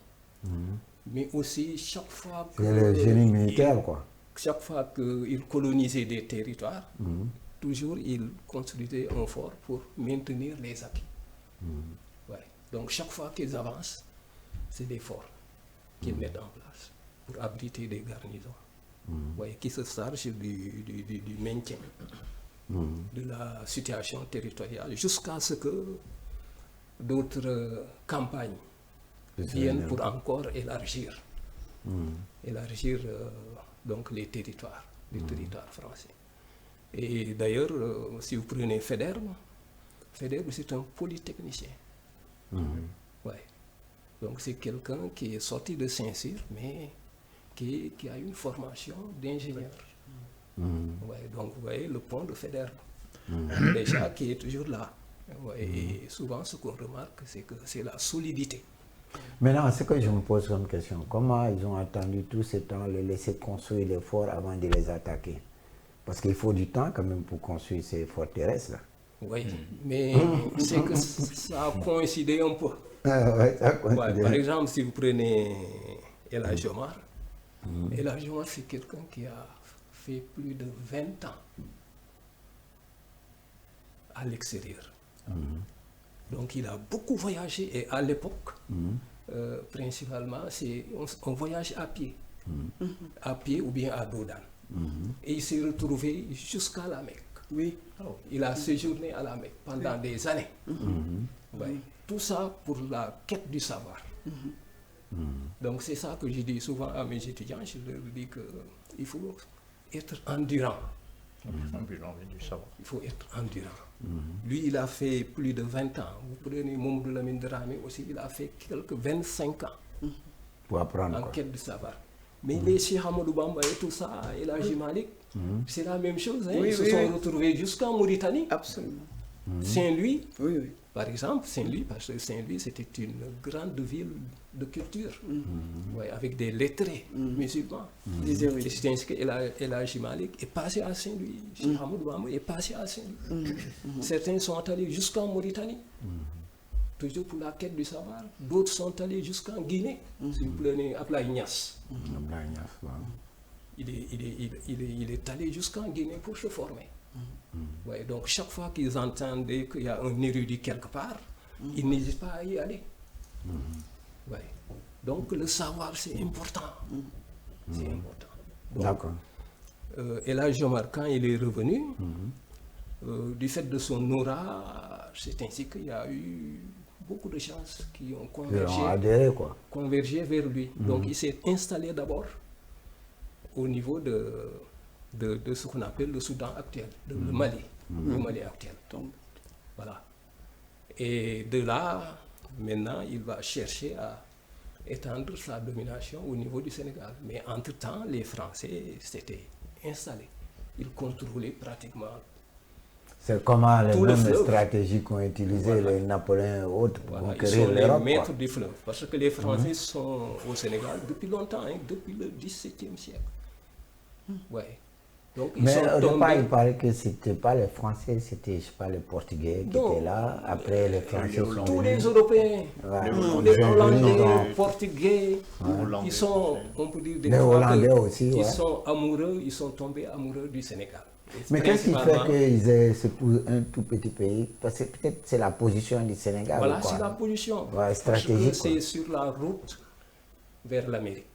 Mais aussi, chaque fois que... C'est le génie militaire, quoi. Chaque fois qu'ils colonisaient des territoires, toujours ils construisaient un fort pour maintenir les acquis. Ouais. Donc chaque fois qu'ils avancent, c'est des forts qu'ils mettent en place pour abriter des garnisons. Ouais, qui se chargent du maintien de la situation territoriale jusqu'à ce que d'autres campagnes viennent pour encore élargir donc les territoires français. Et d'ailleurs, si vous prenez Faidherbe, c'est un polytechnicien. Ouais. Donc c'est quelqu'un qui est sorti de Saint-Cyr, mais qui a une formation d'ingénieur. Ouais, donc vous voyez le pont de Faidherbe, déjà qui est toujours là. Ouais, et souvent ce qu'on remarque, c'est que c'est la solidité. Maintenant, ce que je me pose comme question, comment ils ont attendu tout ce temps, les laisser construire les forts avant de les attaquer? Parce qu'il faut du temps quand même pour construire ces forteresses-là. Oui, mais c'est que ça a coïncidé un peu. Ouais, ça coïncide. Ouais, par exemple, si vous prenez El Hadji Omar, El Hadji Omar, c'est quelqu'un qui a fait plus de 20 ans à l'extérieur. Donc il a beaucoup voyagé et à l'époque, principalement, on voyage à pied ou bien à dos d'âne. Et il s'est retrouvé jusqu'à la Mecque. Oui. Il a séjourné à la Mecque pendant des années. Ouais. Tout ça pour la quête du savoir. Donc c'est ça que je dis souvent à mes étudiants, je leur dis qu'il faut être endurant. Il faut être endurant. Lui, il a fait plus de 20 ans. Vous prenez Mamadou Lamine Dramé aussi, il a fait quelques 25 ans pour apprendre, en quoi. quête de savoir. Mais les Cheikh Amadou Bamba et tout ça, et la Malik, c'est la même chose. Hein. Oui, Ils se sont retrouvés jusqu'en Mauritanie. Absolument. Saint-Louis, Oui, oui. par exemple, Saint-Louis, parce que Saint-Louis, c'était une grande ville de culture, ouais, avec des lettrés musulmans. Des Et érudits. c'est ainsi que El Hadji Malick est passé à Saint-Louis. Cheikh Ahmadou Bamba est passé à Saint-Louis. Certains sont allés jusqu'en Mauritanie, toujours pour la quête du savoir. D'autres sont allés jusqu'en Guinée. Si vous prenez Ablaye Niass, Abdoulaye Niass, waaw. il est allé jusqu'en Guinée pour se former. Ouais, donc chaque fois qu'ils entendent qu'il y a un érudit quelque part, ils n'hésitent pas à y aller. Ouais. Donc le savoir, c'est important. C'est important. Donc, D'accord. El Hadji Omar, quand il est revenu, du fait de son aura, c'est ainsi qu'il y a eu beaucoup de gens qui ont Ils ont adhéré, quoi. convergé vers lui. Donc il s'est installé d'abord au niveau de ce qu'on appelle le Soudan actuel, le Mali, le Mali actuel. Donc, Voilà. Et de là, maintenant, il va chercher à étendre sa domination au niveau du Sénégal. Mais entre-temps, les Français s'étaient installés. Ils contrôlaient pratiquement. C'est comment les Tout le mêmes fleuve. stratégies qu'ont utilisé les Napoléons et autres pour Voilà, ils conquérir sont les l'Europe, maîtres quoi. du fleuve. Parce que les Français sont au Sénégal depuis longtemps, hein, depuis le XVIIe siècle. Ouais. Donc ils Mais sont au départ, tombés. il paraît que c'était pas les Français, c'était, je sais pas, les Portugais qui Non. étaient là. Après, les Français sont Tous les venus. Européens, Ouais. tous Ils les ont Hollandais, venu dans- Portugais, Hollandais, ils sont, ouais. on peut dire des Les fois Hollandais que aussi, ils ouais. sont amoureux, ils sont tombés amoureux du Sénégal. Et Mais qu'est-ce qui fait principalement, qu'ils aient ce pour un tout petit pays? Parce que peut-être c'est la position du Sénégal. voilà, ou quoi. c'est la position. Ouais, Parce stratégique, que c'est sur la route vers l'Amérique.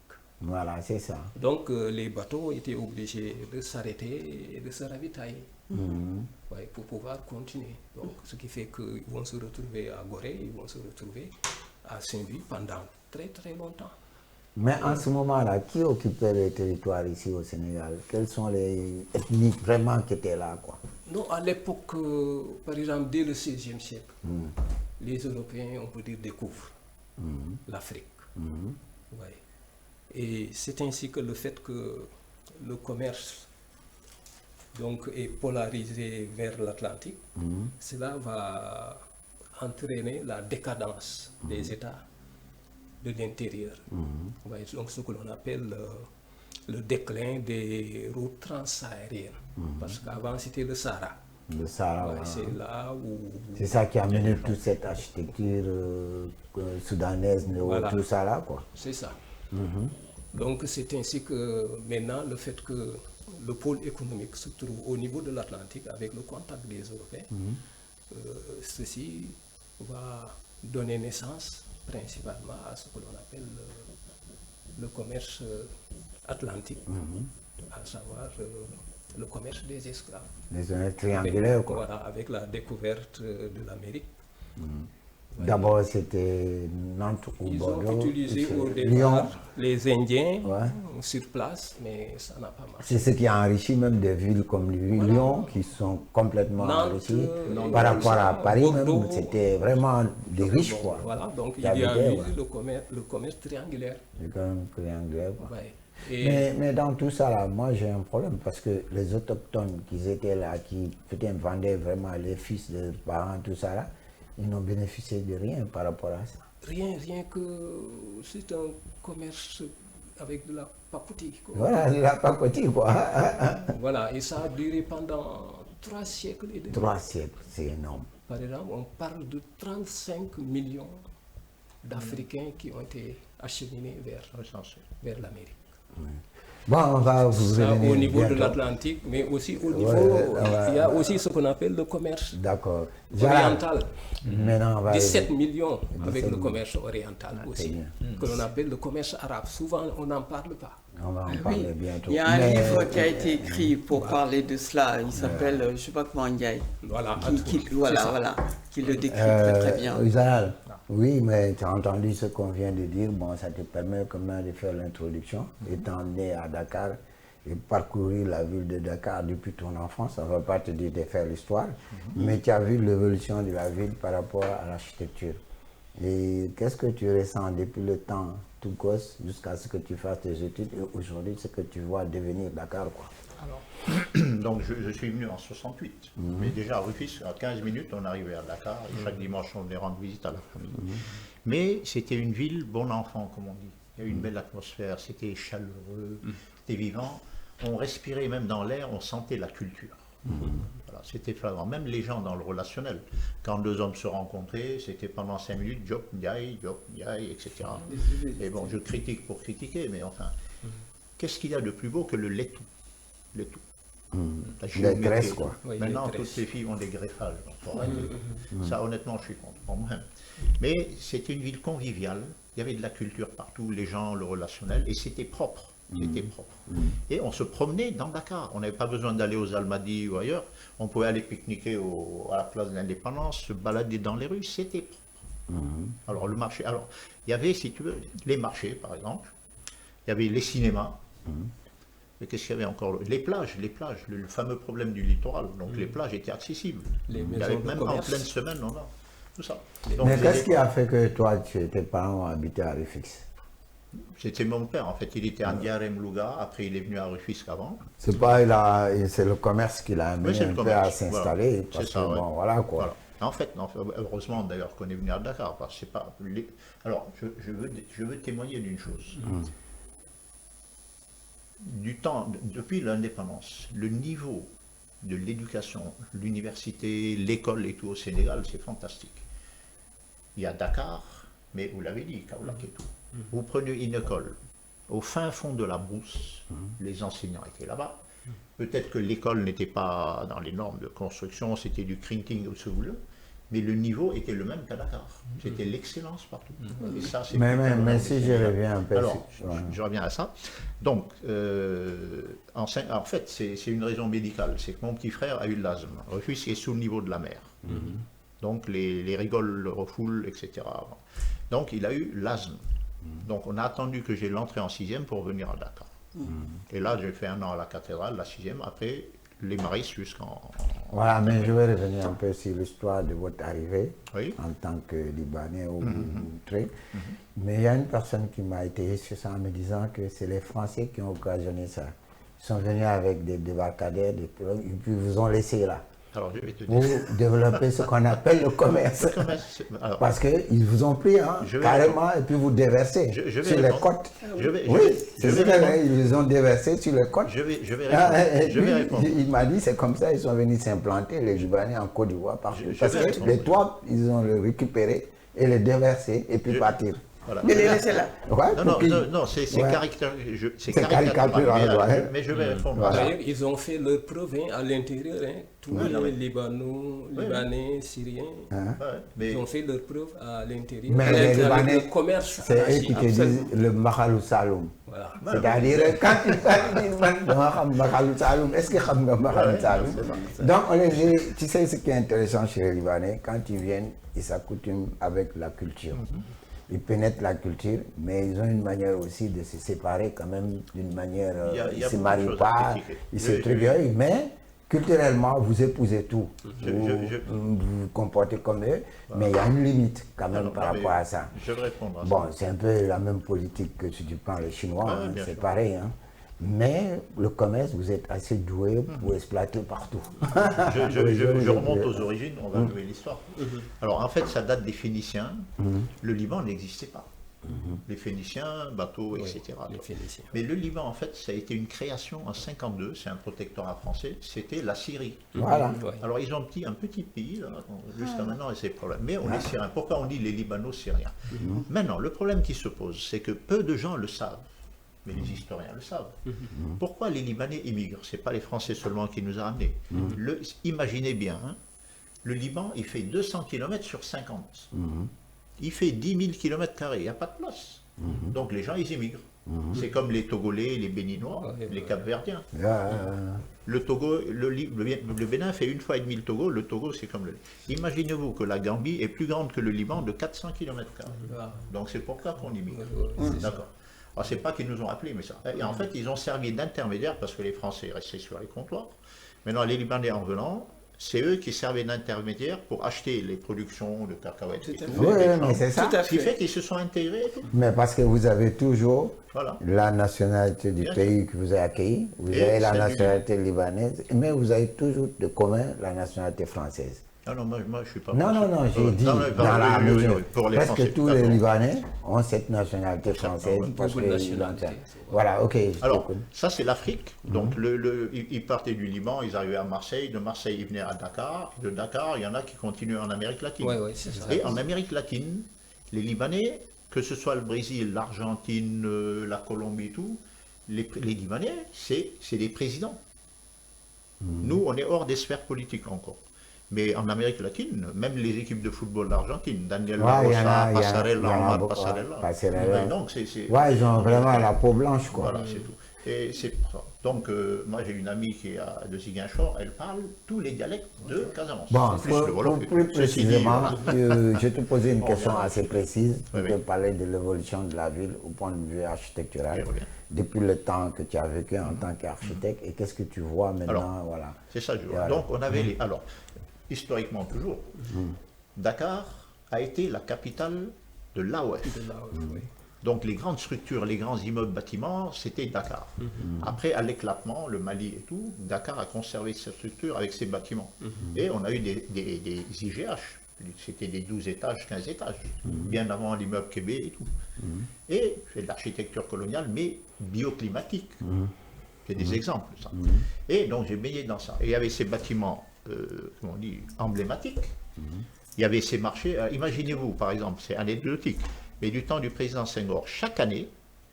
Voilà, c'est ça. Donc les bateaux étaient obligés de s'arrêter et de se ravitailler ouais, pour pouvoir continuer. Donc ce qui fait qu'ils vont se retrouver à Gorée, ils vont se retrouver à Saint-Louis pendant très très longtemps. Mais en ce moment-là, qui occupait les territoires ici au Sénégal? Quelles sont les ethnies vraiment qui étaient là, quoi? Non, à l'époque, par exemple, dès le XVIe siècle, les Européens, on peut dire, découvrent l'Afrique. Ouais. Et c'est ainsi que le fait que le commerce donc, est polarisé vers l'Atlantique, cela va entraîner la décadence des États de l'intérieur. Ouais, donc ce que l'on appelle le déclin des routes transsahariennes. Parce qu'avant, c'était le Sahara. Le Sahara, Ouais, voilà. c'est là où... C'est ça qui a mené toute cette architecture soudanaise, Voilà. tout ça là, quoi. C'est ça. Donc c'est ainsi que maintenant le fait que le pôle économique se trouve au niveau de l'Atlantique avec le contact des Européens, ceci va donner naissance principalement à ce que l'on appelle le commerce atlantique, à savoir le commerce des esclaves. Les zones triangulaires, quoi. Voilà, avec la découverte de l'Amérique. D'abord, c'était Nantes ou Ils Bordeaux. ont utilisé puis au c'est départ Lyon. les Indiens Ouais. sur place, mais ça n'a pas marché. C'est ce qui a enrichi même des villes comme Lyon, qui sont complètement Nantes, enrichies. Nantes, Par rapport à Paris Bordeaux. même, c'était vraiment des riches, Bon, quoi. voilà, donc il qui y a habitaient, eu ouais. le commerce triangulaire. C'est quand même triangulaire, quoi. Ouais. Et Mais dans tout ça, là, moi j'ai un problème parce que les autochtones qui étaient là, qui peut-être vendaient vraiment les fils de parents, tout ça là, ils n'ont bénéficié de rien par rapport à ça. rien que c'est un commerce avec de la pacotille, quoi. Voilà, la pacotille, quoi. Voilà, et ça a duré pendant 3 siècles et demi. 3 siècles, c'est énorme. Par exemple, on parle de 35 millions d'Africains qui ont été acheminés vers l'Amérique. Bon, on va vous Ça, revenir au niveau de bientôt. l'Atlantique, mais aussi au niveau, ouais, il y a aussi ce qu'on appelle le commerce D'accord. Gérard, oriental. maintenant, on va 17 millions avec 17 le commerce oriental aussi, bien. que l'on appelle le commerce arabe. Souvent, on n'en parle pas. On va en Oui, parler bientôt. il y a un Mais- livre qui a été écrit pour parler de cela. Il s'appelle, je ne sais pas comment Ndiaye, Voilà, qui le décrit très très bien. Gérard, oui, mais tu as entendu ce qu'on vient de dire. Bon, ça te permet quand même de faire l'introduction. Étant né à Dakar et parcourir la ville de Dakar depuis ton enfance, ça ne va pas te dire de faire l'histoire, mais tu as vu l'évolution de la ville par rapport à l'architecture. Et qu'est-ce que tu ressens depuis le temps, tout gosse, jusqu'à ce que tu fasses tes études et aujourd'hui, ce que tu vois devenir Dakar, quoi? Donc je suis venu en 68. Mais déjà à Rufisque, à 15 minutes, on arrivait à Dakar. Et chaque dimanche, on venait rendre visite à la famille. Mais c'était une ville bon enfant, comme on dit. Il y a eu une belle atmosphère, c'était chaleureux, c'était vivant. On respirait même dans l'air, on sentait la culture. Voilà, c'était flagrant. Même les gens dans le relationnel. Quand deux hommes se rencontraient, c'était pendant 5 minutes, Diop, Ndiaye, etc. Et bon, je critique pour critiquer, mais enfin, qu'est-ce qu'il y a de plus beau que le laitou? La La géométrie. graisse, quoi. Oui, Maintenant, les toutes les filles ont des greffages. Donc, faut arrêter. Ça, honnêtement, je suis contre. Pour moi. Mais c'était une ville conviviale. Il y avait de la culture partout, les gens, le relationnel, et c'était propre. C'était propre. Et on se promenait dans Dakar. On n'avait pas besoin d'aller aux Almadies ou ailleurs. On pouvait aller pique-niquer à la place de l'Indépendance, se balader dans les rues. C'était propre. Alors, le marché. Alors, il y avait, si tu veux, les marchés, par exemple. Il y avait les cinémas. Mais qu'est-ce qu'il y avait encore? Les plages, le fameux problème du littoral. Donc, les plages étaient accessibles. Les Il y maisons avait de même commerce. en pleine semaine, on a tout ça. Donc, Mais qu'est-ce qui a fait que toi, tes parents habitaient à Rufisque? C'était mon père, en fait. Il était à Ndiarem Louga. Après, il est venu à Rufisque avant. C'est le commerce qui l'a amené c'est le un peu commerce, à s'installer. voilà. Parce C'est ça, que, ouais. bon, voilà, quoi. Voilà. En fait, non, heureusement d'ailleurs qu'on est venu à Dakar. Parce que c'est pas Alors, je veux témoigner d'une chose. Depuis l'indépendance, le niveau de l'éducation, l'université, l'école et tout au Sénégal, c'est fantastique. Il y a Dakar, mais vous l'avez dit, Kaolack et tout. Vous prenez une école au fin fond de la brousse, les enseignants étaient là-bas. Peut-être que l'école n'était pas dans les normes de construction, c'était du crinting ou ce que vous voulez, mais le niveau était le même qu'à Dakar. C'était l'excellence partout. Et ça, c'est Mais si je reviens un peu... Alors, je reviens à ça. Donc, en fait, c'est une raison médicale. C'est que mon petit frère a eu de l'asthme. Rufisque est sous le niveau de la mer. Donc, les rigoles le refoulent, etc. Donc, il a eu l'asthme. Donc, on a attendu que j'ai l'entrée en 6e pour venir à Dakar. Et là, j'ai fait 1 an à la cathédrale, la 6e. Après, les Maris jusqu'en... Voilà, mais je vais revenir un peu sur l'histoire de votre arrivée Oui. en tant que Libanais ou outré. Mais il y a une personne qui m'a été sur ça en me disant que c'est les Français qui ont occasionné ça. Ils sont venus avec des débarcadères, et puis vous ont laissé là. Alors, je vais te dire... Vous développez ce qu'on appelle le commerce. Alors, Parce qu'ils vous ont pris carrément et puis vous déversez Je vais sur les répondre. côtes. Je vais Oui, c'est ce répondre. qu'ils vous ont déversé sur les côtes. Je vais répondre. Et Je vais puis, répondre. il m'a dit c'est comme ça ils sont venus s'implanter, les Libanais en Côte d'Ivoire, partout. Je Parce vais que répondre. les toits, ils ont le récupéré et les déversé et puis partir. Voilà. De les laisser là. Ouais, Non, c'est Ouais. c'est caricatural, ouais. mais je vais répondre. Voilà. D'ailleurs, ils ont fait leur preuve à l'intérieur, tous les Libanais, Syriens, Ouais, mais ils ont fait leur preuve à l'intérieur. Mais Avec les Libanais, le commerce. c'est eux anarchique, qui te absolument. disent le Makhalou Saloum. Voilà. C'est-à-dire, quand tu parles de Makhalou Saloum, est-ce que tu sais Makhalou Saloum? Donc, tu sais ce qui est intéressant chez les Libanais, quand ils viennent, ils s'accoutument avec la culture. Ils pénètrent la culture, mais ils ont une manière aussi de se séparer quand même d'une manière... Il y Ils a ne se beaucoup de marient choses à pas, critiquer. ils se truquent, mais culturellement, vous épousez tout. Je- Vous vous comportez comme eux, mais il y a une limite quand même par mais rapport à ça. Je vais répondre à ça. Bon, c'est un peu la même politique que si tu prends les Chinois, Ouais, hein, bien c'est sûr. pareil. Hein. Mais le commerce, vous êtes assez doué pour exploiter partout. Je remonte aux origines, on va jouer l'histoire. Alors en fait, ça date des Phéniciens. Le Liban n'existait pas. Les Phéniciens, bateaux, etc. Les Phéniciens. Mais le Liban, en fait, ça a été une création en 52, c'est un protectorat français, c'était la Syrie. Voilà. Ouais. Alors ils ont un petit pays, là, jusqu'à maintenant, et c'est le problème. Mais on est Syriens. Pourquoi on dit les Libano-Syriens? Maintenant, le problème qui se pose, c'est que peu de gens le savent. Mais les historiens le savent. Pourquoi les Libanais immigrent? Ce n'est pas les Français seulement qui nous ont amenés. Imaginez bien, hein, le Liban, il fait 200 km sur 50. Il fait 10 000 km², il n'y a pas de place. Donc les gens, ils immigrent. C'est comme les Togolais, les Béninois, les Capverdiens. Le Togo, le Bénin fait 1,5 fois le Togo. Le Togo, c'est comme le... Imaginez-vous que la Gambie est plus grande que le Liban de 400 km². Donc c'est pourquoi qu'on immigre. D'accord. Alors, c'est pas qu'ils nous ont appelés, mais ça. Et en fait, ils ont servi d'intermédiaire parce que les Français restaient sur les comptoirs. Maintenant, les Libanais en venant, c'est eux qui servaient d'intermédiaires pour acheter les productions de cacahuètes. Tout à et fait. tout, Oui, des mais gens. c'est ça. Tout à Ce qui fait. fait qu'ils se sont intégrés et tout. Mais parce que vous avez toujours Voilà. la nationalité du Bien pays qui vous a accueilli, vous Et avez la celle du nationalité libanaise, mais vous avez toujours de commun la nationalité française. Ah non, moi je suis pas. Non, j'ai dit non, dans la oui, mesure. pour les Français. Presque tous les D'accord. Libanais ont cette nationalité française. ouais. Parce Double que nationalité. voilà, ok. je Alors, t'écoute. ça c'est l'Afrique. Donc, ils partaient du Liban, ils arrivaient à Marseille. De Marseille, ils venaient à Dakar. De Dakar, il y en a qui continuent en Amérique latine. Oui, oui, c'est ça. Et en Amérique latine, les Libanais, que ce soit le Brésil, l'Argentine, la Colombie et tout, les Libanais, c'est des présidents. Nous, on est hors des sphères politiques encore. Mais en Amérique latine, même les équipes de football d'Argentine, Daniel Ouais, il y en Rosa, a- il y en a- il y Passarella, en a Omar beaucoup, Passarella. ouais, Passarella. Ouais, donc, c'est- Ouais, ils ont vraiment la peau blanche, quoi. Voilà, c'est tout. Et c'est pour ça. Donc, moi, j'ai une amie qui est de Ziguinchor, elle parle tous les dialectes de Casamance. Bon, Plus le Wolof. plus Ceci dit, précisément, voilà. je vais te poser une On question verra. assez précise. Tu Oui, peux oui. parler de l'évolution de la ville au point de vue architectural, Oui, oui. depuis le temps que tu as vécu en tant qu'architecte, et qu'est-ce que tu vois maintenant, Alors, voilà. C'est ça, je vois. Voilà. Donc, on avait les. Alors, historiquement, toujours, Dakar a été la capitale de l'AOF. De là, oui. Donc les grandes structures, les grands immeubles bâtiments, c'était Dakar. Après, à l'éclatement, le Mali et tout, Dakar a conservé cette structure avec ses bâtiments. Et on a eu des IGH, c'était des 12 étages, 15 étages, bien avant l'immeuble Québec et tout. Et c'est de l'architecture coloniale, mais bioclimatique. C'est des exemples, ça. Et donc j'ai baigné dans ça. Et il y avait ces bâtiments, comment on dit, emblématiques. Il y avait ces marchés. Imaginez-vous, par exemple, c'est anecdotique, mais du temps du président Senghor, chaque année,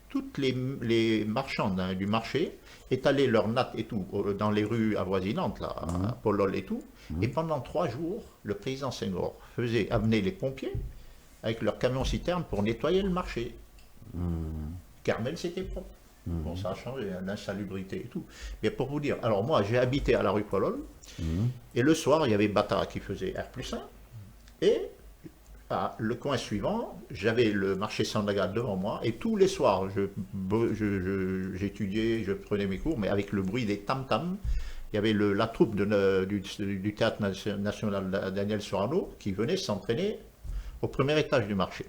toutes les marchands du marché étalaient leurs nattes et tout dans les rues avoisinantes, là, à Polol et tout. Et pendant 3 jours, le président Senghor amenait les pompiers avec leurs camions-citernes pour nettoyer le marché. Carmel, c'était propre. Bon, ça a changé, l'insalubrité et tout. Mais pour vous dire, alors moi, j'ai habité à la rue Polol, et le soir, il y avait Bata qui faisait R+1, et le coin suivant, j'avais le marché Sandaga devant moi, et tous les soirs, j'étudiais, je prenais mes cours, mais avec le bruit des tam-tams. Il y avait la troupe du Théâtre National Daniel Sorano qui venait s'entraîner au premier étage du marché.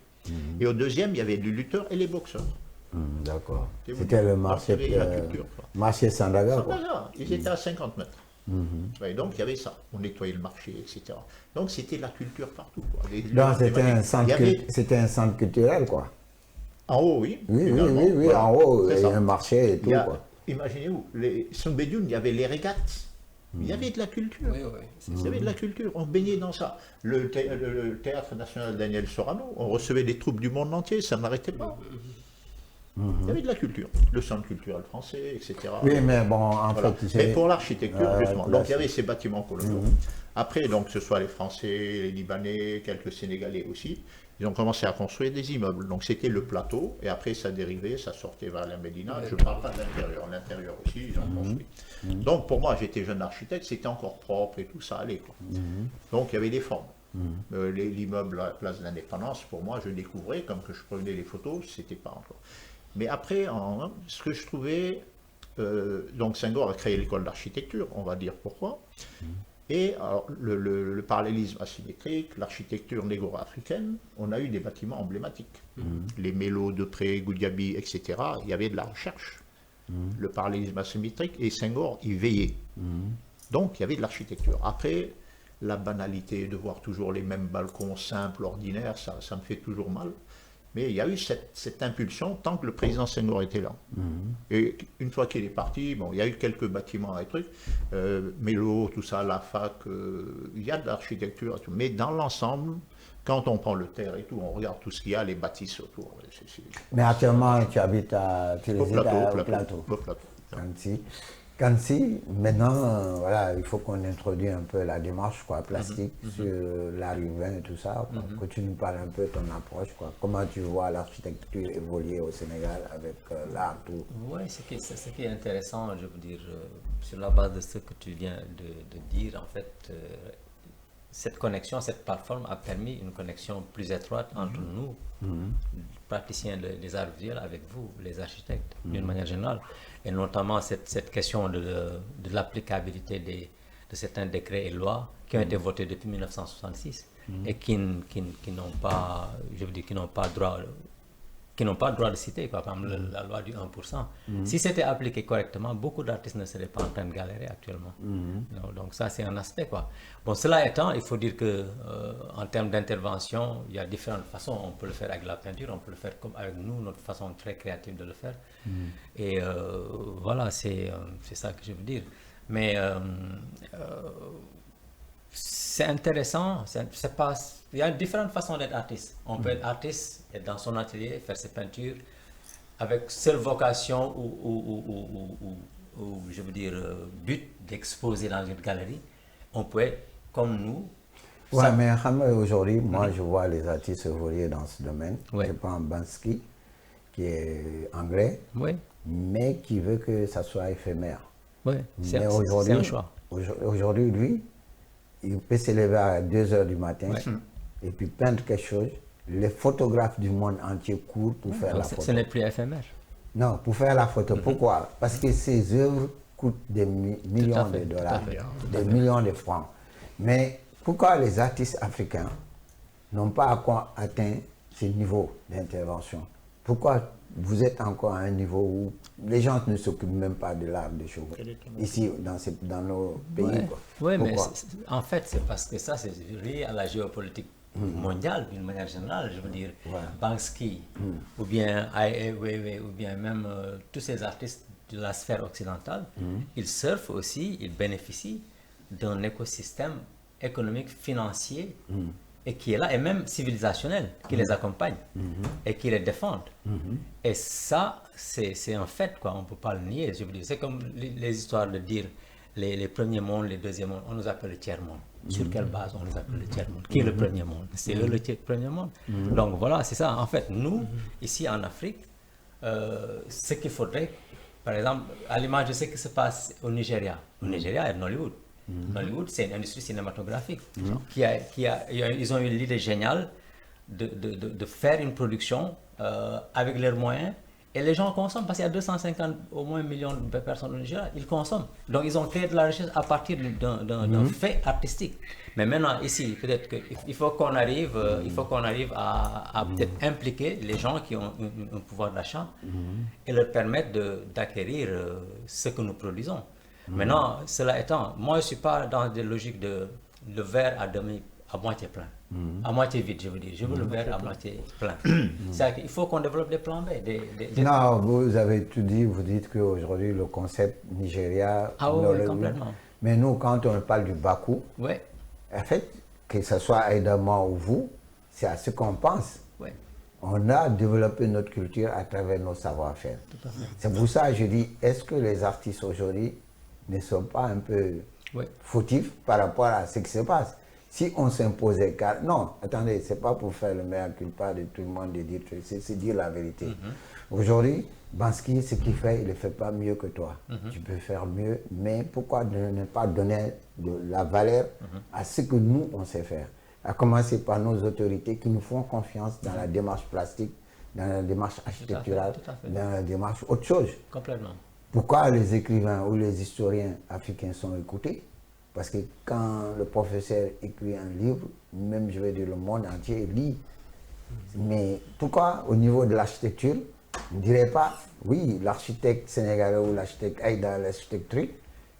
Et au deuxième, il y avait les lutteurs et les boxeurs. D'accord. C'est C'était vous. le Donc, marché, il y avait la culture, quoi. marché Sandaga, quoi. Sandaga, ils étaient à 50 mètres. Ouais, donc il y avait ça, on nettoyait le marché, etc. Donc c'était la culture partout, quoi. Donc c'était un, Il y avait- c'était un centre culturel, quoi. En haut, oui. Oui, également, oui, voilà. en haut, C'est il y a ça. un marché et tout, Il y a- quoi. Imaginez-vous, Soumbédioune, il y avait les régates. Il y avait de la culture. Oui, oui, c'est Il y avait de la culture, on baignait dans ça. Le Théâtre National Daniel Sorano, on recevait des troupes du monde entier, ça n'arrêtait pas. Il y avait de la culture, le centre culturel français, etc. Oui, mais bon, en Voilà. fait, Mais pour l'architecture, justement. pour Donc il y avait ces bâtiments coloniaux. Après, donc, que ce soit les Français, les Libanais, quelques Sénégalais aussi, ils ont commencé à construire des immeubles. Donc c'était le plateau, et après ça dérivait, ça sortait vers la Médina. Je ne parle pas de l'intérieur aussi, ils ont construit. Donc pour moi, j'étais jeune architecte, c'était encore propre et tout, ça allait, quoi. Donc il y avait des formes. L'immeuble à la place de l'Indépendance, pour moi, je découvrais, comme que je prenais les photos, c'était pas encore. Mais après, ce que je trouvais, donc Senghor a créé l'école d'architecture, on va dire pourquoi. Et alors, le parallélisme asymétrique, l'architecture négro-africaine, on a eu des bâtiments emblématiques. Les Mélos, Depré, Goudiaby, etc. Il y avait de la recherche. Le parallélisme asymétrique, et Senghor y veillait. Donc il y avait de l'architecture. Après, la banalité de voir toujours les mêmes balcons simples, ordinaires, ça me fait toujours mal. Mais il y a eu cette impulsion tant que le président Senghor était là. Et une fois qu'il est parti, bon, il y a eu quelques bâtiments et trucs, Mélo, tout ça, la fac, il y a de l'architecture, mais dans l'ensemble, quand on prend le terre et tout, on regarde tout ce qu'il y a, les bâtisses autour. Mais actuellement, tu habites tu Au résides au plateau. plateau. Kansi, maintenant, voilà, il faut qu'on introduise un peu la démarche, quoi, plastique sur l'arrivée et tout ça, quoi. Que tu nous parles un peu de ton approche, quoi. Comment tu vois l'architecture évoluer au Sénégal avec l'art, tout. Oui, ce qui est intéressant, je veux dire, sur la base de ce que tu viens de dire, en fait, cette connexion, cette plateforme a permis une connexion plus étroite entre nous, praticiens des arts visuels, avec vous, les architectes, d'une manière générale. Et notamment cette question de l'applicabilité certains décrets et lois qui ont été votés depuis 1966 et qui n'ont pas, je veux dire, qui n'ont pas droit de citer, quoi, par exemple la loi du 1%. Si c'était appliqué correctement, beaucoup d'artistes ne seraient pas en train de galérer actuellement. Donc ça, c'est un aspect, quoi. Bon, cela étant, il faut dire que en termes d'intervention, il y a différentes façons. On peut le faire avec la peinture, on peut le faire comme avec nous, notre façon très créative de le faire. Et voilà, c'est ça que je veux dire. Mais c'est intéressant, il y a différentes façons d'être artiste. On peut être artiste, être dans son atelier, faire ses peintures, avec seule vocation ou je veux dire, but d'exposer dans une galerie. On peut être comme nous. Ouais, mais aujourd'hui, moi, je vois les artistes évoluer dans ce domaine. Ouais. Je prends Banksy, qui est anglais, Oui, mais qui veut que ça soit éphémère. oui, c'est Mais un choix. Aujourd'hui, lui, il peut se lever à 2 h du matin Ouais. et puis peindre quelque chose. Les photographes du monde entier courent pour faire la photo. Ce n'est plus éphémère. Non, pour faire la photo. Pourquoi? Parce que ces œuvres coûtent des millions fait, de tout à dollars, fait. des millions de francs. Mais pourquoi les artistes africains n'ont pas encore atteint ce niveau d'intervention? Pourquoi vous êtes encore à un niveau où les gens ne s'occupent même pas de l'art des cheveux ici dans nos pays? Oui, mais Pourquoi? en fait, c'est parce que ça, c'est lié à la géopolitique mondiale d'une manière générale. Je veux dire, Banksy, ou bien Ai Weiwei, ou bien même tous ces artistes de la sphère occidentale, ils surfent aussi, ils bénéficient d'un écosystème économique, financier, et qui est là, et même civilisationnel, qui les accompagne et qui les défendent. Et ça, c'est un fait, quoi. On ne peut pas le nier. Je veux dire, c'est comme les histoires de dire les premiers mondes, les deuxièmes mondes, on nous appelle le tiers-monde. Sur quelle base on nous appelle le tiers-monde? Qui est le premier monde? C'est eux le premier monde. Donc voilà, c'est ça. En fait, nous, ici en Afrique, ce qu'il faudrait, par exemple, à l'image de ce qui se passe au Nigeria. Au Nigeria, il y a Nollywood. Nollywood, c'est une industrie cinématographique ils ont eu l'idée géniale de faire une production avec leurs moyens, et les gens consomment parce qu'il y a 250 au moins millions de personnes au Nigeria, ils consomment. Donc ils ont créé de la richesse à partir d'un fait artistique. Mais maintenant ici, peut-être qu'il faut qu'on arrive, à peut-être impliquer les gens qui ont un pouvoir d'achat et leur permettre d'acquérir ce que nous produisons. Maintenant, cela étant, moi je ne suis pas dans des logiques de le verre à moitié plein, à moitié vide, je veux dire. Je veux le verre à moitié plein. C'est-à-dire qu'il faut qu'on développe des plans B. Non, vous avez tout dit, vous dites qu'aujourd'hui le concept Nigeria... Ah oui, complètement. Mais nous, quand on parle du Bakou, Ouais. en fait, que ce soit Aïdama ou vous, c'est à ce qu'on pense. Ouais. On a développé notre culture à travers nos savoir-faire. C'est pour ça que je dis, est-ce que les artistes aujourd'hui ne sont pas un peu fautifs par rapport à ce qui se passe? Si on s'imposait, car non, attendez, c'est pas pour faire le mea culpa de tout le monde de dire, c'est dire la vérité. Aujourd'hui, Banksy, ce qu'il fait, il ne fait pas mieux que toi. Tu peux faire mieux, mais pourquoi ne pas donner de la valeur à ce que nous, on sait faire? À commencer par nos autorités qui nous font confiance dans la démarche plastique, dans la démarche architecturale, tout à fait. dans la démarche autre chose. Complètement. Pourquoi les écrivains ou les historiens africains sont écoutés? Parce que quand le professeur écrit un livre, même je vais dire le monde entier lit. Mais pourquoi au niveau de l'architecture, je ne dirais pas, oui, l'architecte sénégalais ou l'architecte Aïda, l'architecture,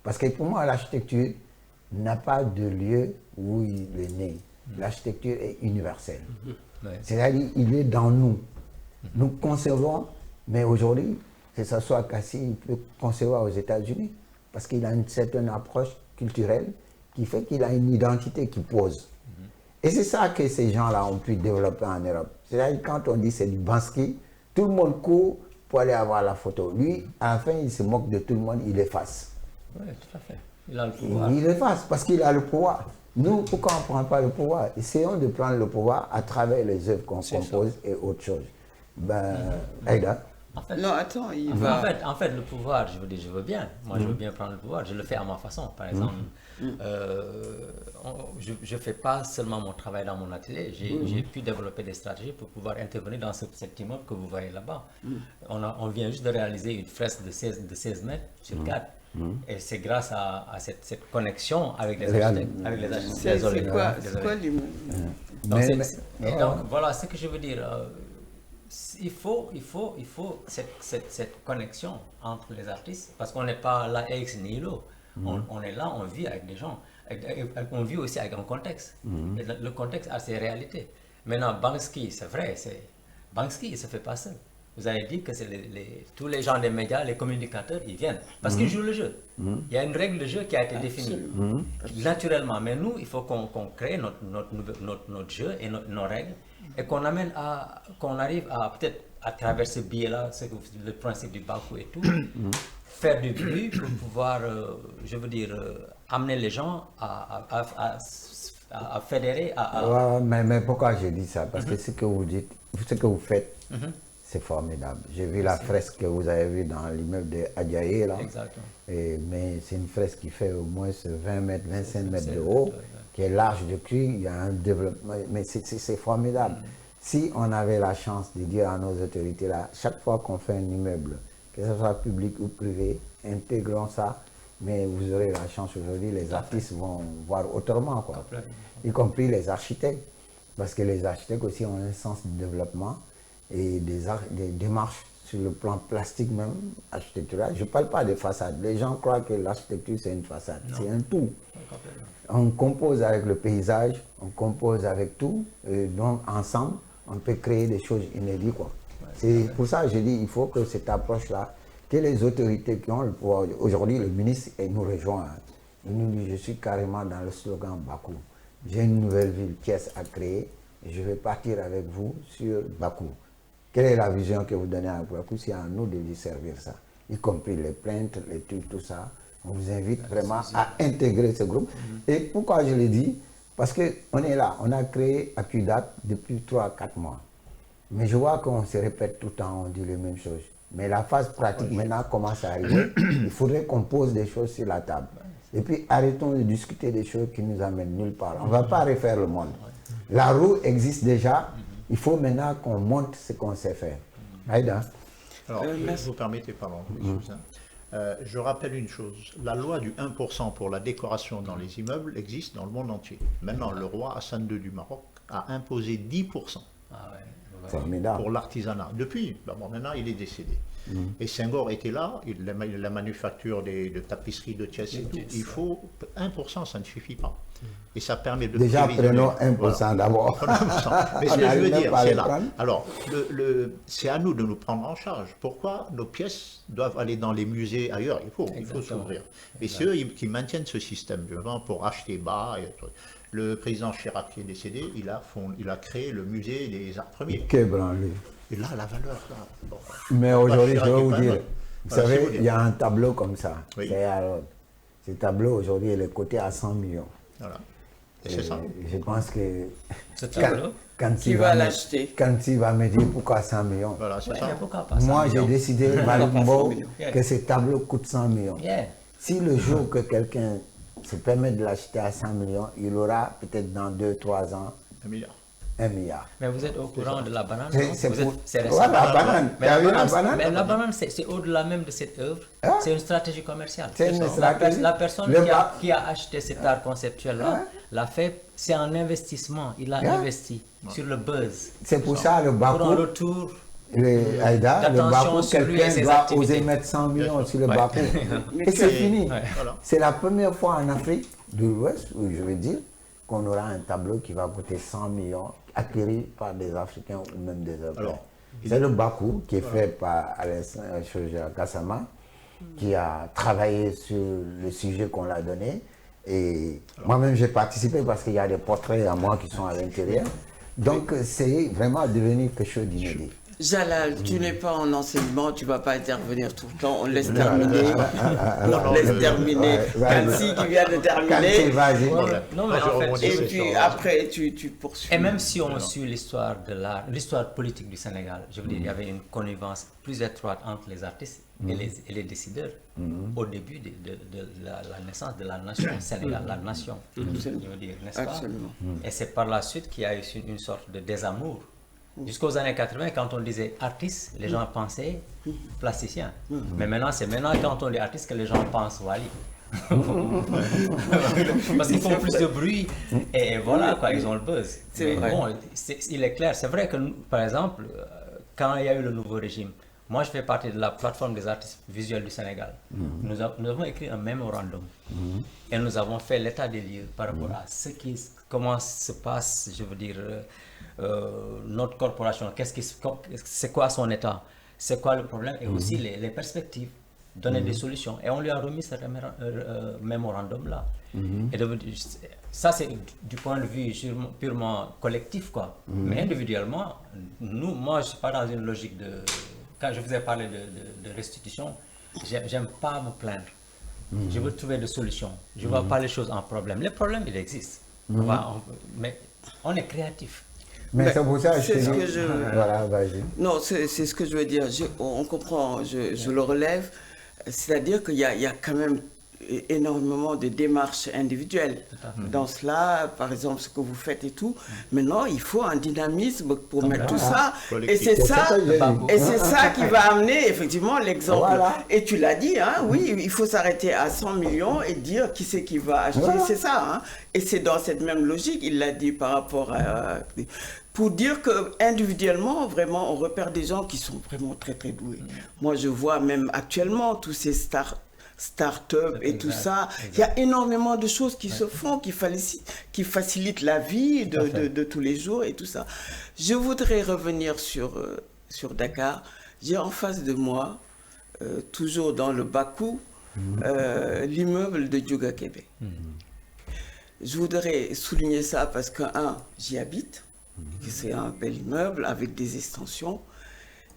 parce que pour moi, l'architecture n'a pas de lieu où il est né. L'architecture est universelle. C'est-à-dire il est dans nous. Nous concevons, mais aujourd'hui, que ce soit Cassie, il peut concevoir aux États-Unis, parce qu'il a une certaine approche culturelle qui fait qu'il a une identité qui pose. Et c'est ça que ces gens-là ont pu développer en Europe. C'est-à-dire quand on dit c'est du Banksy, tout le monde court pour aller avoir la photo. Lui, à la fin, il se moque de tout le monde, il efface. Oui, tout à fait. Il a le pouvoir. Il efface parce qu'il a le pouvoir. Nous, pourquoi on ne prend pas le pouvoir? Essayons de prendre le pouvoir à travers les œuvres qu'on compose et autre chose. Ben, Aïda. En fait, Non, attends, il va. en fait, le pouvoir, je veux dire, je veux bien. Moi, je veux bien prendre le pouvoir. Je le fais à ma façon. Par exemple, je ne fais pas seulement mon travail dans mon atelier. J'ai pu développer des stratégies pour pouvoir intervenir dans cet immeuble que vous voyez là-bas. On vient juste de réaliser une fresque de 16 mètres sur 4. Et c'est grâce à cette connexion avec les architectes. C'est quoi l'immeuble? Donc, voilà ce que je veux dire. Il faut cette connexion entre les artistes, parce qu'on n'est pas là ex nihilo. On est là, on vit avec des gens. On vit aussi avec un contexte. Et le contexte a ses réalités. Maintenant, Banksy, c'est vrai, Banksy, il ne se fait pas seul. Vous avez dit que c'est tous les gens des médias, les communicateurs, ils viennent. Parce qu'ils jouent le jeu. Il y a une règle de jeu qui a été définie. Naturellement. Mais nous, il faut qu'on crée notre jeu et nos règles. Et qu'on arrive à, peut-être, à travers ce biais-là, le principe du Bakou et tout, faire du bruit pour pouvoir, je veux dire, amener les gens à fédérer. Mais pourquoi j'ai dit ça? Parce que ce que vous dites, ce que vous faites, c'est formidable. J'ai vu la fresque que vous avez vue dans l'immeuble de Adjaye, là. Exactement. Mais c'est une fresque qui fait au moins 20 mètres, 25 mètres de haut, qui est large de cul. Il y a un développement, mais c'est formidable. Si on avait la chance de dire à nos autorités, là, chaque fois qu'on fait un immeuble, que ce soit public ou privé, intégrons ça, mais vous aurez la chance aujourd'hui, les artistes vont voir autrement, quoi. Y compris les architectes, parce que les architectes aussi ont un sens de développement et des démarches sur le plan plastique même, architectural. Je ne parle pas des façades. Les gens croient que l'architecture c'est une façade, c'est un tout. On compose avec le paysage, on compose avec tout, et donc ensemble, on peut créer des choses inédites, quoi. C'est pour ça que je dis il faut que cette approche-là, que les autorités qui ont le pouvoir, aujourd'hui le ministre nous rejoint, il nous dit je suis carrément dans le slogan Bakou. J'ai une nouvelle ville, Thiès à créer, et je vais partir avec vous sur Bakou. Quelle est la vision que vous donnez à Bakou? C'est à nous de lui servir ça, y compris les plaintes, les trucs, tout ça. On vous invite vraiment à intégrer ce groupe. Et pourquoi je le dis? Parce qu'on est là, on a créé Acudat depuis 3-4 mois. Mais je vois qu'on se répète tout le temps, on dit les mêmes choses. Mais la phase pratique maintenant commence à arriver. Il faudrait qu'on pose des choses sur la table. Et puis arrêtons de discuter des choses qui nous amènent nulle part. On ne va pas refaire le monde. La roue existe déjà. Il faut maintenant qu'on montre ce qu'on sait faire. Aïda. Alors, vous permettez, pardon. Je rappelle une chose. La loi du 1% pour la décoration dans les immeubles existe dans le monde entier. Maintenant, le roi Hassan II du Maroc a imposé 10%. Pour l'artisanat. Depuis, maintenant il est décédé. Et Senghor était là, la manufacture de tapisseries de Thiès et tout. Il faut 1%, ça ne suffit pas. Et ça permet de... Déjà, prenons 1% d'abord. Mais ce que je veux dire, c'est là. Alors, c'est à nous de nous prendre en charge. Pourquoi nos pièces doivent aller dans les musées ailleurs? Il faut s'ouvrir. Et c'est eux qui maintiennent ce système, pour acheter bas et tout. Le président Chirac qui est décédé, il a créé le musée des arts premiers. Quel branlé. Et là, la valeur, là. Bon, mais aujourd'hui, je vais vous dire, vous savez, il y a un tableau comme ça. Oui. Ce tableau, aujourd'hui, il est coté à 100 millions. Voilà. C'est ça. Je pense que ce tableau, quand il va me dire pourquoi 100 millions, voilà, c'est ça. Moi, j'ai décidé, Malumbo, que ce tableau coûte 100 millions. Si le jour que quelqu'un se permet de l'acheter à 100 millions, il aura peut-être dans 2-3 ans 1 milliard. 1 milliard. Mais vous êtes au courant de la banane? C'est la banane. Mais la banane, c'est au-delà même de cette œuvre. C'est une stratégie commerciale. La personne qui a acheté cet art conceptuel-là l'a fait, c'est un investissement. Il a investi sur le buzz. C'est pour ça le Bakou. Pour un retour. Aïda, le Bakou, quelqu'un doit oser mettre 100 millions sur le Bakou. Et c'est fini. C'est la première fois en Afrique de l'Ouest, où je veux dire, qu'on aura un tableau qui va coûter 100 millions, acquéri par des Africains ou même des Européens. C'est le Bakou qui est fait par Alain Gassama, qui a travaillé sur le sujet qu'on l'a donné. Et moi-même, j'ai participé parce qu'il y a des portraits à moi qui sont à l'intérieur. Donc, c'est vraiment devenu quelque chose d'inédit. Jalal, tu n'es pas en enseignement, tu ne vas pas intervenir tout le temps, on laisse terminer. On laisse terminer. Kansi qui vient de terminer. Vas-y. Non, mais en fait, Et puis après, tu poursuis. et même si on suit l'histoire de l'art, l'histoire politique du Sénégal, je veux dire, il y avait une connivence plus étroite entre les artistes et les décideurs au début de la naissance de la nation Sénégal, la nation, je veux dire, n'est-ce pas? Absolument. Et c'est par la suite qu'il y a eu une sorte de désamour. Jusqu'aux années 80, quand on disait artiste, les gens pensaient plasticien. Mais maintenant, c'est maintenant quand on dit artiste que les gens pensent Wally. Parce qu'ils font plus de bruit et voilà, quoi, ils ont le buzz. C'est Mais vrai. bon, il est clair, c'est vrai que, par exemple, quand il y a eu le nouveau régime, moi je fais partie de la plateforme des artistes visuels du Sénégal. Nous avons écrit un mémorandum et nous avons fait l'état des lieux par rapport à comment se passe, je veux dire, notre corporation, c'est quoi son état, c'est quoi le problème et aussi les perspectives, donner des solutions. Et on lui a remis ce mémorandum-là. Et ça, c'est du point de vue purement collectif, quoi. Mais individuellement, moi, je ne suis pas dans une logique de... Quand je vous ai parlé de restitution, j'aime pas me plaindre. Je veux trouver des solutions. Je ne vois pas les choses en problème. Les problèmes, ils existent. Mais on est créatif. Mais c'est pour ça que C'est ce que je... Voilà, vas-y. Non, c'est ce que je veux dire. On comprend, je le relève. C'est-à-dire qu'il y a quand même énormément de démarches individuelles dans cela, par exemple ce que vous faites et tout. Maintenant, il faut un dynamisme pour mettre tout ça. Et c'est ça qui va amener effectivement l'exemple. Voilà. Et tu l'as dit, hein, oui, il faut s'arrêter à 100 millions et dire qui c'est qui va acheter. Voilà. C'est ça. Hein. Et c'est dans cette même logique, il l'a dit par rapport à... Pour dire que individuellement, vraiment, on repère des gens qui sont vraiment très très doués. Moi, je vois même actuellement tous ces start-up et tout ça. Il y a énormément de choses qui se font, qui facilitent la vie de tous les jours et tout ça. Je voudrais revenir sur Dakar. J'ai en face de moi, toujours dans le Bakou, l'immeuble de Djouga Kébé. Je voudrais souligner ça parce que, j'y habite. C'est un bel immeuble avec des extensions,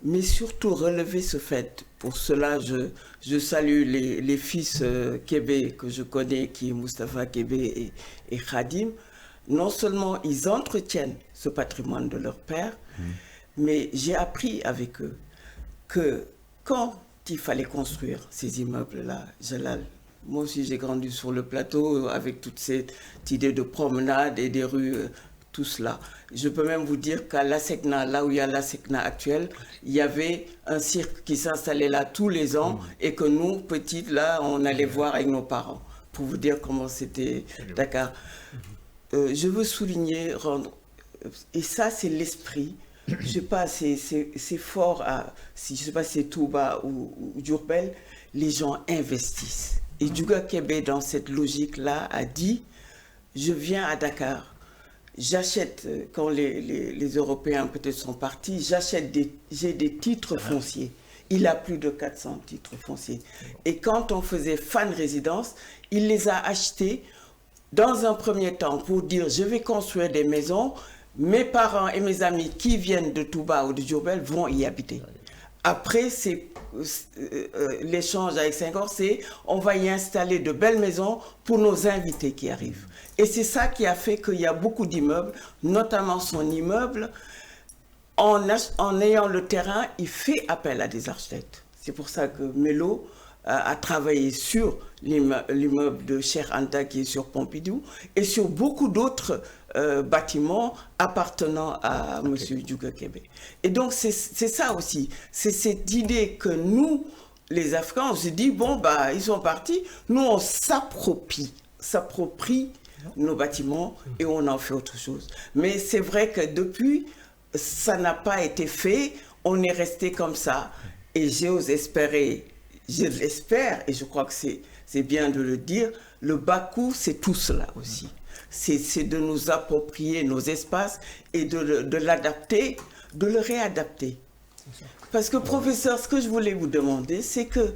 mais surtout relever ce fait. Pour cela, je salue les fils Kébé que je connais, qui est Moustapha Kébé et Khadim. Non seulement ils entretiennent ce patrimoine de leur père, mais j'ai appris avec eux que quand il fallait construire ces immeubles-là, Jalal, moi aussi j'ai grandi sur le plateau avec toute cette idée de promenade et des rues... tout cela. Je peux même vous dire qu'à La Secna, là où il y a La Secna actuelle, il y avait un cirque qui s'installait là tous les ans et que nous, petites, là, on allait voir avec nos parents pour vous dire comment c'était Dakar. Je veux souligner, et ça c'est l'esprit, je sais pas, c'est fort, je sais pas si c'est Touba ou Diourbel, les gens investissent. Et Djouga Kébé, dans cette logique-là, a dit, je viens à Dakar, j'achète, quand les Européens peut-être sont partis, j'ai des titres fonciers. Il a plus de 400 titres fonciers. Et quand on faisait fan résidence, il les a achetés dans un premier temps pour dire je vais construire des maisons, mes parents et mes amis qui viennent de Touba ou de Diourbel vont y habiter. Après, l'échange avec Senghor, c'est on va y installer de belles maisons pour nos invités qui arrivent. Et c'est ça qui a fait qu'il y a beaucoup d'immeubles, notamment son immeuble. En ayant le terrain, il fait appel à des architectes. C'est pour ça que Melo a travaillé sur l'immeuble de Cheikh Anta qui est sur Pompidou et sur beaucoup d'autres bâtiments appartenant à M. Djouga Kébé. Et donc c'est ça aussi, c'est cette idée que nous, les Africains, on se dit, bon, bah, ils sont partis, nous on s'approprie nos bâtiments et on en fait autre chose. Mais c'est vrai que depuis, ça n'a pas été fait, on est resté comme ça. Et j'ose espérer, je l'espère, et je crois que c'est bien de le dire, le Bakou, c'est tout cela aussi. C'est de nous approprier nos espaces et de l'adapter, de le réadapter. Parce que, professeur, ce que je voulais vous demander, c'est que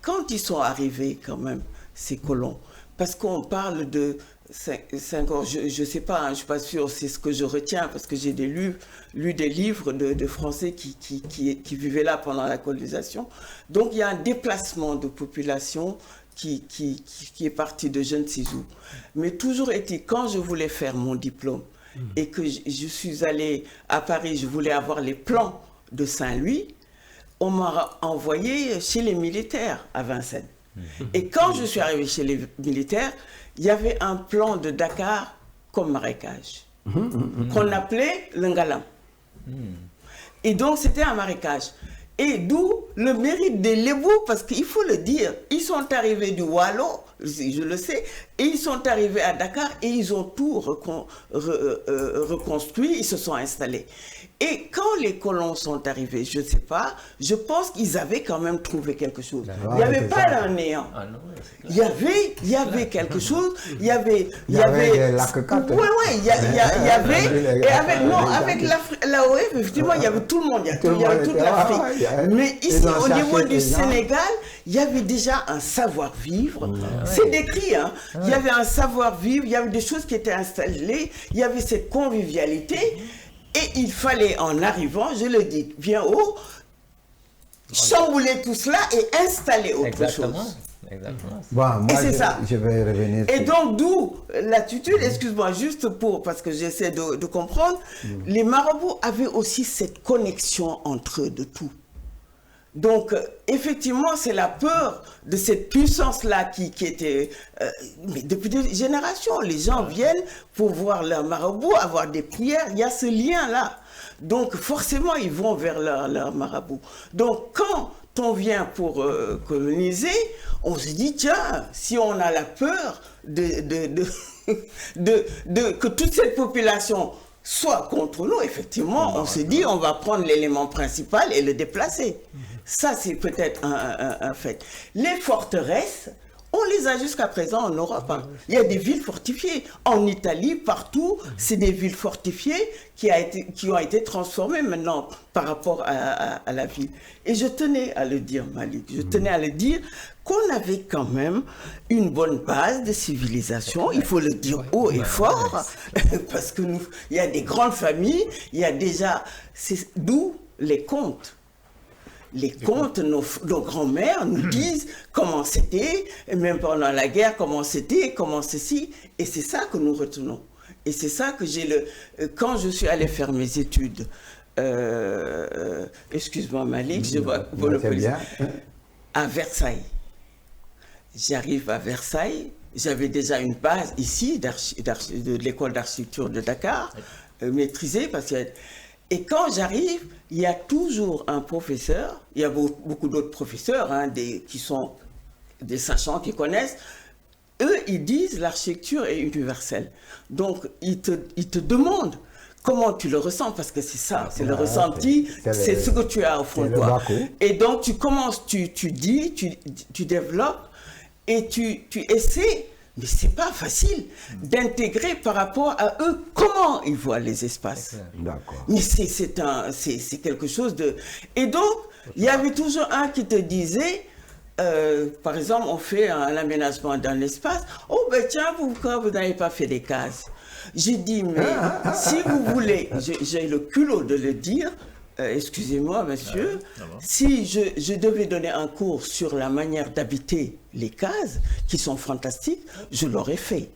quand ils sont arrivés quand même, ces colons, parce qu'on parle de 5 ans, je ne sais pas, hein, je ne suis pas sûre, c'est ce que je retiens, parce que j'ai lu des livres de Français qui vivaient là pendant la colonisation. Donc il y a un déplacement de population qui est parti de je ne sais où. Mais toujours est-il, quand je voulais faire mon diplôme et que je suis allée à Paris, je voulais avoir les plans de Saint-Louis, on m'a envoyé chez les militaires à Vincennes. Et quand je suis arrivée chez les militaires, il y avait un plan de Dakar comme marécage, qu'on appelait le Ngalam. Et donc, c'était un marécage. Et d'où le mérite des Lébous, parce qu'il faut le dire, ils sont arrivés du Wallo, je le sais, et ils sont arrivés à Dakar et ils ont tout reconstruit, ils se sont installés. Et quand les colons sont arrivés, je ne sais pas, je pense qu'ils avaient quand même trouvé quelque chose. Il n'y avait pas un néant. Il y avait quelque chose. Il y avait des lacs. Oui, il y avait. Et avec l'AOF, effectivement, il y avait tout le monde. Il y avait toute l'Afrique. Mais ici, au niveau du Sénégal, il y avait déjà un savoir-vivre. C'est décrit, hein. Il y avait un savoir-vivre, il y avait des choses qui étaient installées, il y avait cette convivialité. Et il fallait, en arrivant, je le dis, bien haut, chambouler tout cela et installer autre chose. Exactement. Bon, moi, et c'est ça. Je vais revenir. Et donc, d'où l'attitude, excuse-moi, juste parce que j'essaie de comprendre, les marabouts avaient aussi cette connexion entre eux de tout. Donc, effectivement, c'est la peur de cette puissance-là qui était... mais depuis des générations, les gens viennent pour voir leur marabout, avoir des prières, il y a ce lien-là. Donc, forcément, ils vont vers leur marabout. Donc, quand on vient pour coloniser, on se dit, tiens, si on a la peur que toute cette population soit contre nous, effectivement, on se dit, on va prendre l'élément principal et le déplacer. Ça, c'est peut-être un fait. Les forteresses, on les a jusqu'à présent en Europe. Hein. Il y a des villes fortifiées. En Italie, partout, c'est des villes fortifiées qui ont été transformées maintenant par rapport à la ville. Et je tenais à le dire, Malik, je tenais à le dire qu'on avait quand même une bonne base de civilisation, il faut le dire haut et fort, parce que il y a des grandes familles, il y a déjà... D'où les contes. Les contes, nos grands-mères nous disent comment c'était, et même pendant la guerre, comment c'était, comment ceci, et c'est ça que nous retenons. Et c'est ça que quand je suis allée faire mes études, excuse-moi Malik, je vois le président, à Versailles. J'arrive à Versailles, j'avais déjà une base ici de l'école d'architecture de Dakar, maîtrisée, parce que... Et quand j'arrive, il y a toujours un professeur, il y a beaucoup d'autres professeurs qui sont des sachants, qui connaissent. Eux, ils disent l'architecture est universelle. Donc, ils te demandent comment tu le ressens, parce que c'est ça, c'est le ressenti, c'est ce que tu as au fond de toi. Et donc, tu commences, tu dis, tu développes et tu essaies. Mais ce n'est pas facile d'intégrer par rapport à eux comment ils voient les espaces. D'accord. Mais c'est quelque chose de... Et donc, il y avait toujours un qui te disait, par exemple, on fait un aménagement dans l'espace. Oh, ben tiens, pourquoi vous n'avez pas fait des cases? J'ai dit, mais si vous voulez, j'ai le culot de le dire, excusez-moi, monsieur, si je devais donner un cours sur la manière d'habiter les cases, qui sont fantastiques, je l'aurais fait.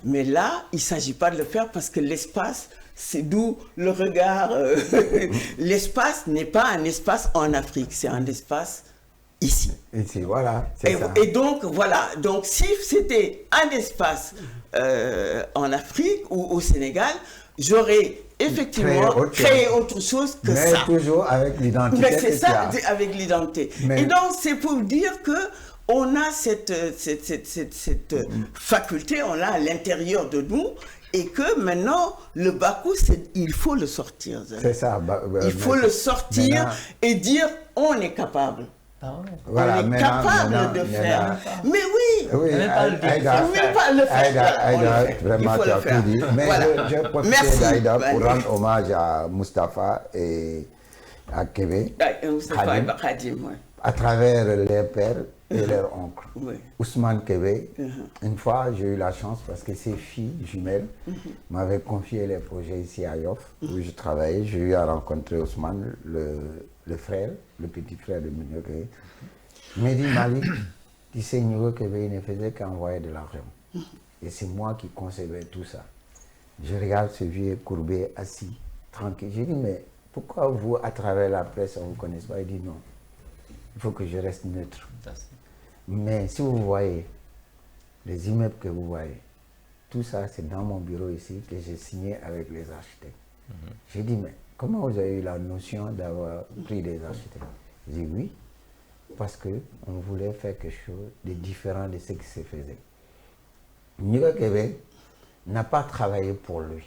Mais là, il ne s'agit pas de le faire parce que l'espace, c'est d'où le regard. L'espace n'est pas un espace en Afrique, c'est un espace ici. Ici, voilà. Et donc, voilà. Donc, si c'était un espace en Afrique ou au Sénégal, j'aurais effectivement créé autre chose que ça. Mais toujours avec l'identité. Mais c'est ça, avec l'identité. Et donc, c'est pour dire que on a cette faculté, on l'a à l'intérieur de nous, et que maintenant, le Bakou, il faut le sortir. C'est ça. Il faut le sortir et dire, on est capable. Voilà, on est capable de faire. Mais oui, Aïda, vraiment, tu as tout dit. Mais je profite d'Aïda pour rendre hommage à Moustapha et à Kébé. Moustapha et Khadim, à travers les pères et leur oncle. Oui. Ousmane Kébé, une fois j'ai eu la chance parce que ses filles jumelles m'avaient confié les projets ici à Yoff où je travaillais. J'ai eu à rencontrer Ousmane, le frère, le petit frère de Mounio Kébé. Il m'a dit Malik, tu sais, Mounio Kébé il ne faisait qu'envoyer de l'argent. Et c'est moi qui concevais tout ça. Je regarde ce vieux courbé assis, tranquille. J'ai dit mais pourquoi vous, à travers la presse, on ne vous connaît pas? Il dit non, il faut que je reste neutre. Mais si vous voyez les immeubles que vous voyez, tout ça c'est dans mon bureau ici que j'ai signé avec les architectes. J'ai dit mais comment vous avez eu la notion d'avoir pris des architectes? Il dit oui, parce qu'on voulait faire quelque chose de différent de ce qui se faisait. Mounio Kébé n'a pas travaillé pour lui.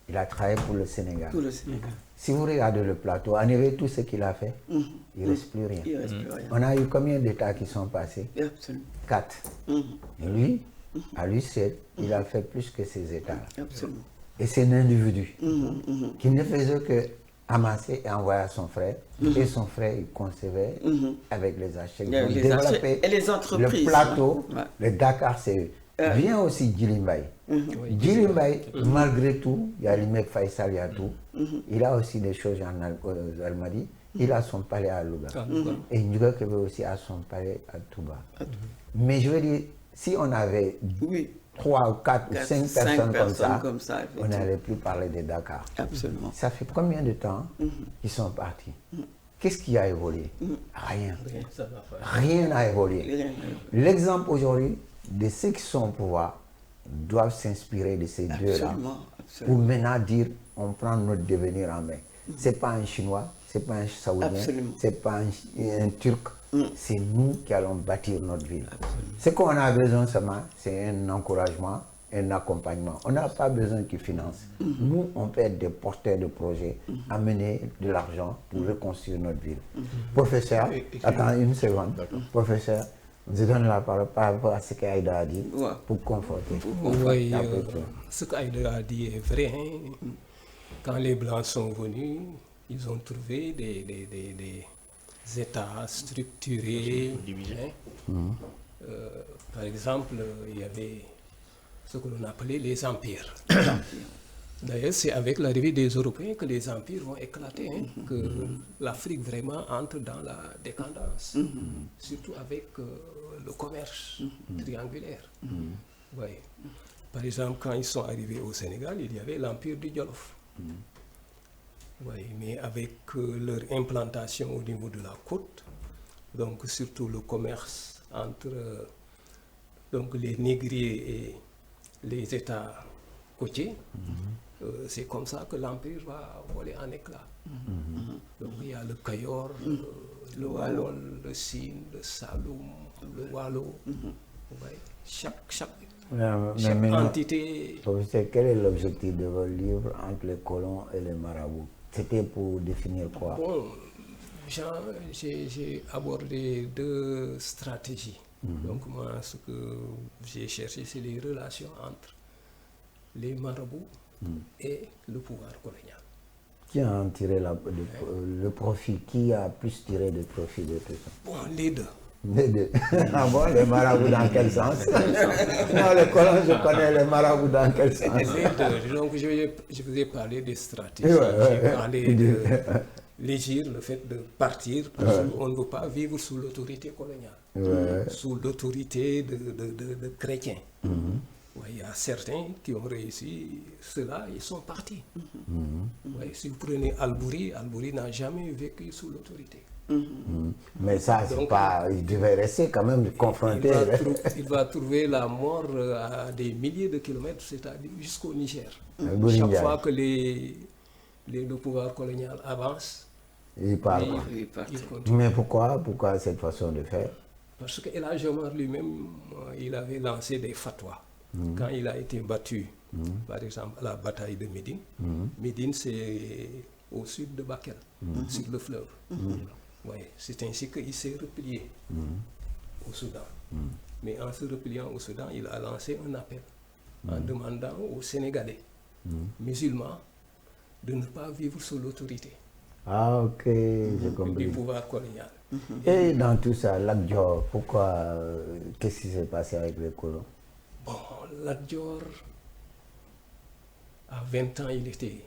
Il a travaillé pour le Sénégal. Pour le Sénégal. Si vous regardez le plateau, enlevez tout ce qu'il a fait, il ne reste plus rien. Il reste plus rien. On a eu combien d'États qui sont passés? Absolument. 4. Et lui, à lui seul, il a fait plus que ces États. Absolument. Et c'est un individu qui ne faisait que amasser et envoyer à son frère. Et son frère, il concevait avec les architectes. Et Donc, les développer architectes et les entreprises. le plateau, Ouais. le Dakar, c'est eux. Vient aussi Djilimbaye. Djilimbaye, malgré tout, il y a l'immeuble Faisal, il y a tout. Il a aussi des choses en Almadi. Il a son palais à Louga. Et Mounio Kébé aussi a son palais à Touba. Mais je veux dire, si on avait Oui. 3 ou 4 ou 5 personnes comme ça, on effectivement. n'allait plus parler de Dakar. Absolument. Ça fait combien de temps qu'ils sont partis? Qu'est-ce qui a évolué? Rien. Ça va pas. Rien n'a évolué. Rien. L'exemple aujourd'hui de ceux qui sont au pouvoir doivent s'inspirer de ces deux-là Absolument. pour Absolument. maintenant dire on prend notre devenir en main. C'est pas un Chinois, c'est pas un Saoudien, Absolument. c'est pas un Turc, c'est nous qui allons bâtir notre ville. Ce qu'on a besoin seulement, c'est un encouragement, un accompagnement. On n'a pas besoin qu'ils financent. Nous, on peut être des porteurs de projets, amener de l'argent pour reconstruire notre ville. Professeur, attends une seconde. Professeur, je donne la parole par rapport à ce qu'Aïda a dit Ouais. pour conforter. Oui, Après tout. ce qu'Aïda a dit est vrai. Hein. Quand les Blancs sont venus, ils ont trouvé des États structurés. Divisés. Hein. Par exemple, il y avait ce que l'on appelait les empires. D'ailleurs, c'est avec l'arrivée des Européens que les empires vont éclater, hein, que l'Afrique vraiment entre dans la décadence, surtout avec le commerce triangulaire. Ouais. Par exemple, quand ils sont arrivés au Sénégal, il y avait l'empire du Jolof. Ouais, mais avec leur implantation au niveau de la côte, donc surtout le commerce entre donc les négriers et les États côtiers, c'est comme ça que l'empire va voler en éclat. Donc il y a le Kayor, le Wallon, le Sine, le Saloum, le Wallo. Ouais, chaque entité. Professeur, quel est l'objectif de votre livre Entre les colons et les marabouts? C'était pour définir quoi? Bon, j'ai abordé 2 stratégies. Donc moi, ce que j'ai cherché, c'est les relations entre les marabouts et le pouvoir colonial. Qui a en tiré le profit? Qui a plus tiré de profit de tout ça? Bon, les deux. Les deux. Ah bon, les marabouts dans quel sens? Non, les colons, je connais les marabouts dans quel sens? Les deux. Donc je vous ai parlé des stratégies. Ouais. J'ai parlé de l'égir, le fait de partir, parce qu'on ne veut pas vivre sous l'autorité coloniale, sous l'autorité de chrétiens. Ouais, il y a certains qui ont réussi cela, ils sont partis. Ouais, si vous prenez Albouri n'a jamais vécu sous l'autorité. Mais ça, c'est pas. Il devait rester quand même confronté. Il va trouver la mort à des milliers de kilomètres, c'est-à-dire jusqu'au Niger. Chaque fois que le pouvoir colonial avance, il part. Il part. il continue. Mais pourquoi cette façon de faire? Parce que El Hadj Omar lui-même, il avait lancé des fatwas. Quand il a été battu, par exemple, à la bataille de Médine, Médine c'est au sud de Bakel, sur le fleuve. Ouais, c'est ainsi qu'il s'est replié au Soudan. Mais en se repliant au Soudan, il a lancé un appel en demandant aux Sénégalais musulmans de ne pas vivre sous l'autorité Ah, ok, j'ai du compris. pouvoir colonial. Et dans tout ça, Lat Dior, pourquoi, qu'est-ce qui s'est passé avec les colons? Bon, Lat Dior, à 20 ans, il était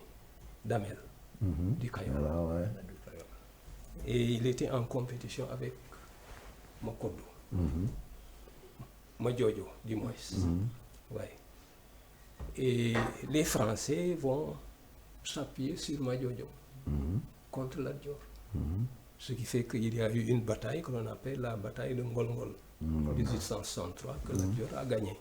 Damel du Cayor. Voilà, ouais. Et il était en compétition avec Makodo. Madjojo, du moins. Ouais. Et les Français vont s'appuyer sur Madjojo contre Lat Dior. Ce qui fait qu'il y a eu une bataille que l'on appelle la bataille de Ngolngol, 1863, que Lat Dior a gagné.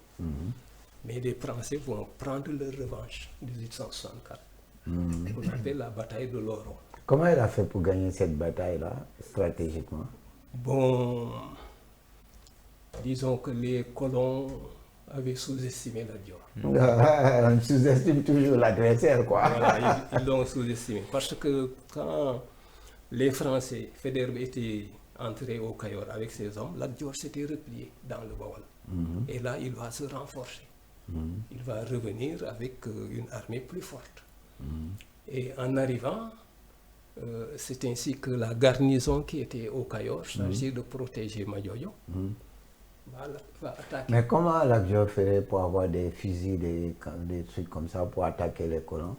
Mais les Français vont prendre leur revanche, 1864. On appelle la bataille de l'Oron. Comment il a fait pour gagner cette bataille-là, stratégiquement? Bon, disons que les colons avaient sous-estimé Lat Dior. On sous-estime toujours l'adversaire, quoi. Voilà, ils l'ont sous-estimé. Parce que quand les Français, Faidherbe était entré au Cayor avec ses hommes, Lat Dior s'était replié dans le Bawal. Et là, il va se renforcer. Il va revenir avec une armée plus forte. Et en arrivant, c'est ainsi que la garnison qui était au Cayor, chargée de protéger Madjojo, va attaquer. Mais comment Lat Dior ferait pour avoir des fusils, des trucs comme ça pour attaquer les colons?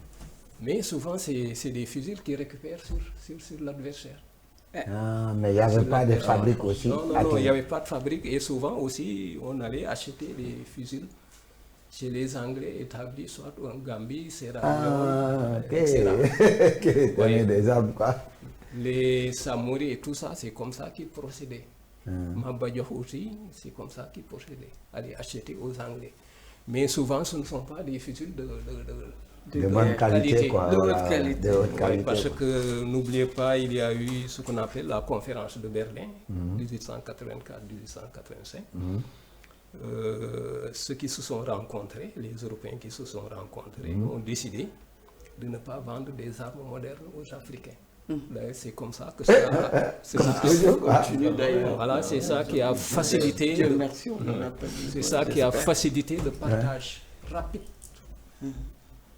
Mais souvent, c'est des fusils qui récupèrent sur l'adversaire. Ah, mais il n'y avait pas de fabrique aussi? Non, il n'y avait pas de fabrique. Et souvent aussi, on allait acheter des fusils chez les Anglais établis, soit en Gambie, Sierra Leone, etc. Qui tenaient des armes, quoi. Les Samouris et tout ça, c'est comme ça qu'ils procédaient. Mabadjo aussi, c'est comme ça qu'ils procédaient. Aller acheter aux Anglais. Mais souvent, ce ne sont pas des fusils de bonne qualité, quoi. De haute Voilà, qualité. de haute qualité, parce quoi. que n'oubliez pas, il y a eu ce qu'on appelle la conférence de Berlin, 1884-1885. Ceux qui se sont rencontrés, les Européens qui se sont rencontrés, ont décidé de ne pas vendre des armes modernes aux Africains. C'est comme ça que voilà, c'est ça qui a facilité le partage rapide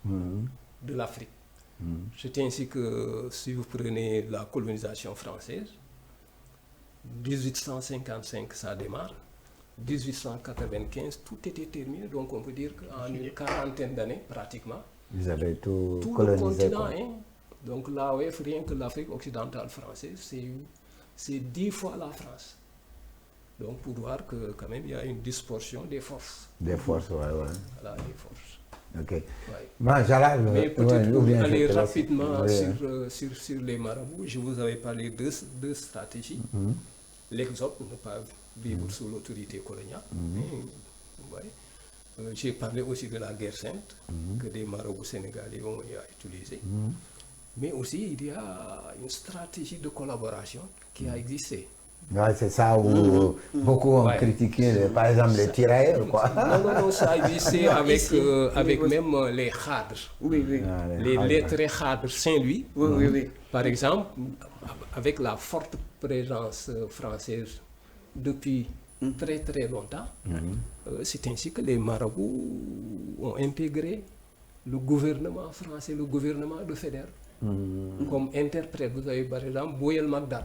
de l'Afrique. C'est ainsi que si vous prenez la colonisation française, 1855 ça démarre, 1895 tout était terminé, donc on peut dire qu'en une quarantaine d'années pratiquement, Ils avaient tout le colonisé, continent, quoi. donc l'AOF, rien que l'Afrique occidentale française, c'est 10 fois la France. Donc pour voir que quand même il y a une dispersion des forces. Des forces, ouais. Voilà, des forces. Ok. Ouais. Moi, j'arrive. Mais peut-être pour aller je te laisse. rapidement Oui. sur les marabouts, je vous avais parlé de stratégies. L'exode, ne pas vivre sous l'autorité coloniale. J'ai parlé aussi de la guerre sainte que des marabouts sénégalais ont utilisée. Mais aussi, il y a une stratégie de collaboration qui a existé. Ouais, c'est ça où beaucoup ont critiqué, par exemple, les tirailleurs, quoi. Non, ça a existé avec même les cadres. Oui. Les lettrés cadres Saint-Louis. Oui. Par exemple, avec la forte présence française depuis très très longtemps, c'est ainsi que les marabouts ont intégré le gouvernement français, le gouvernement de Faidherbe. Comme interprète, vous avez par exemple Boyel Magdad.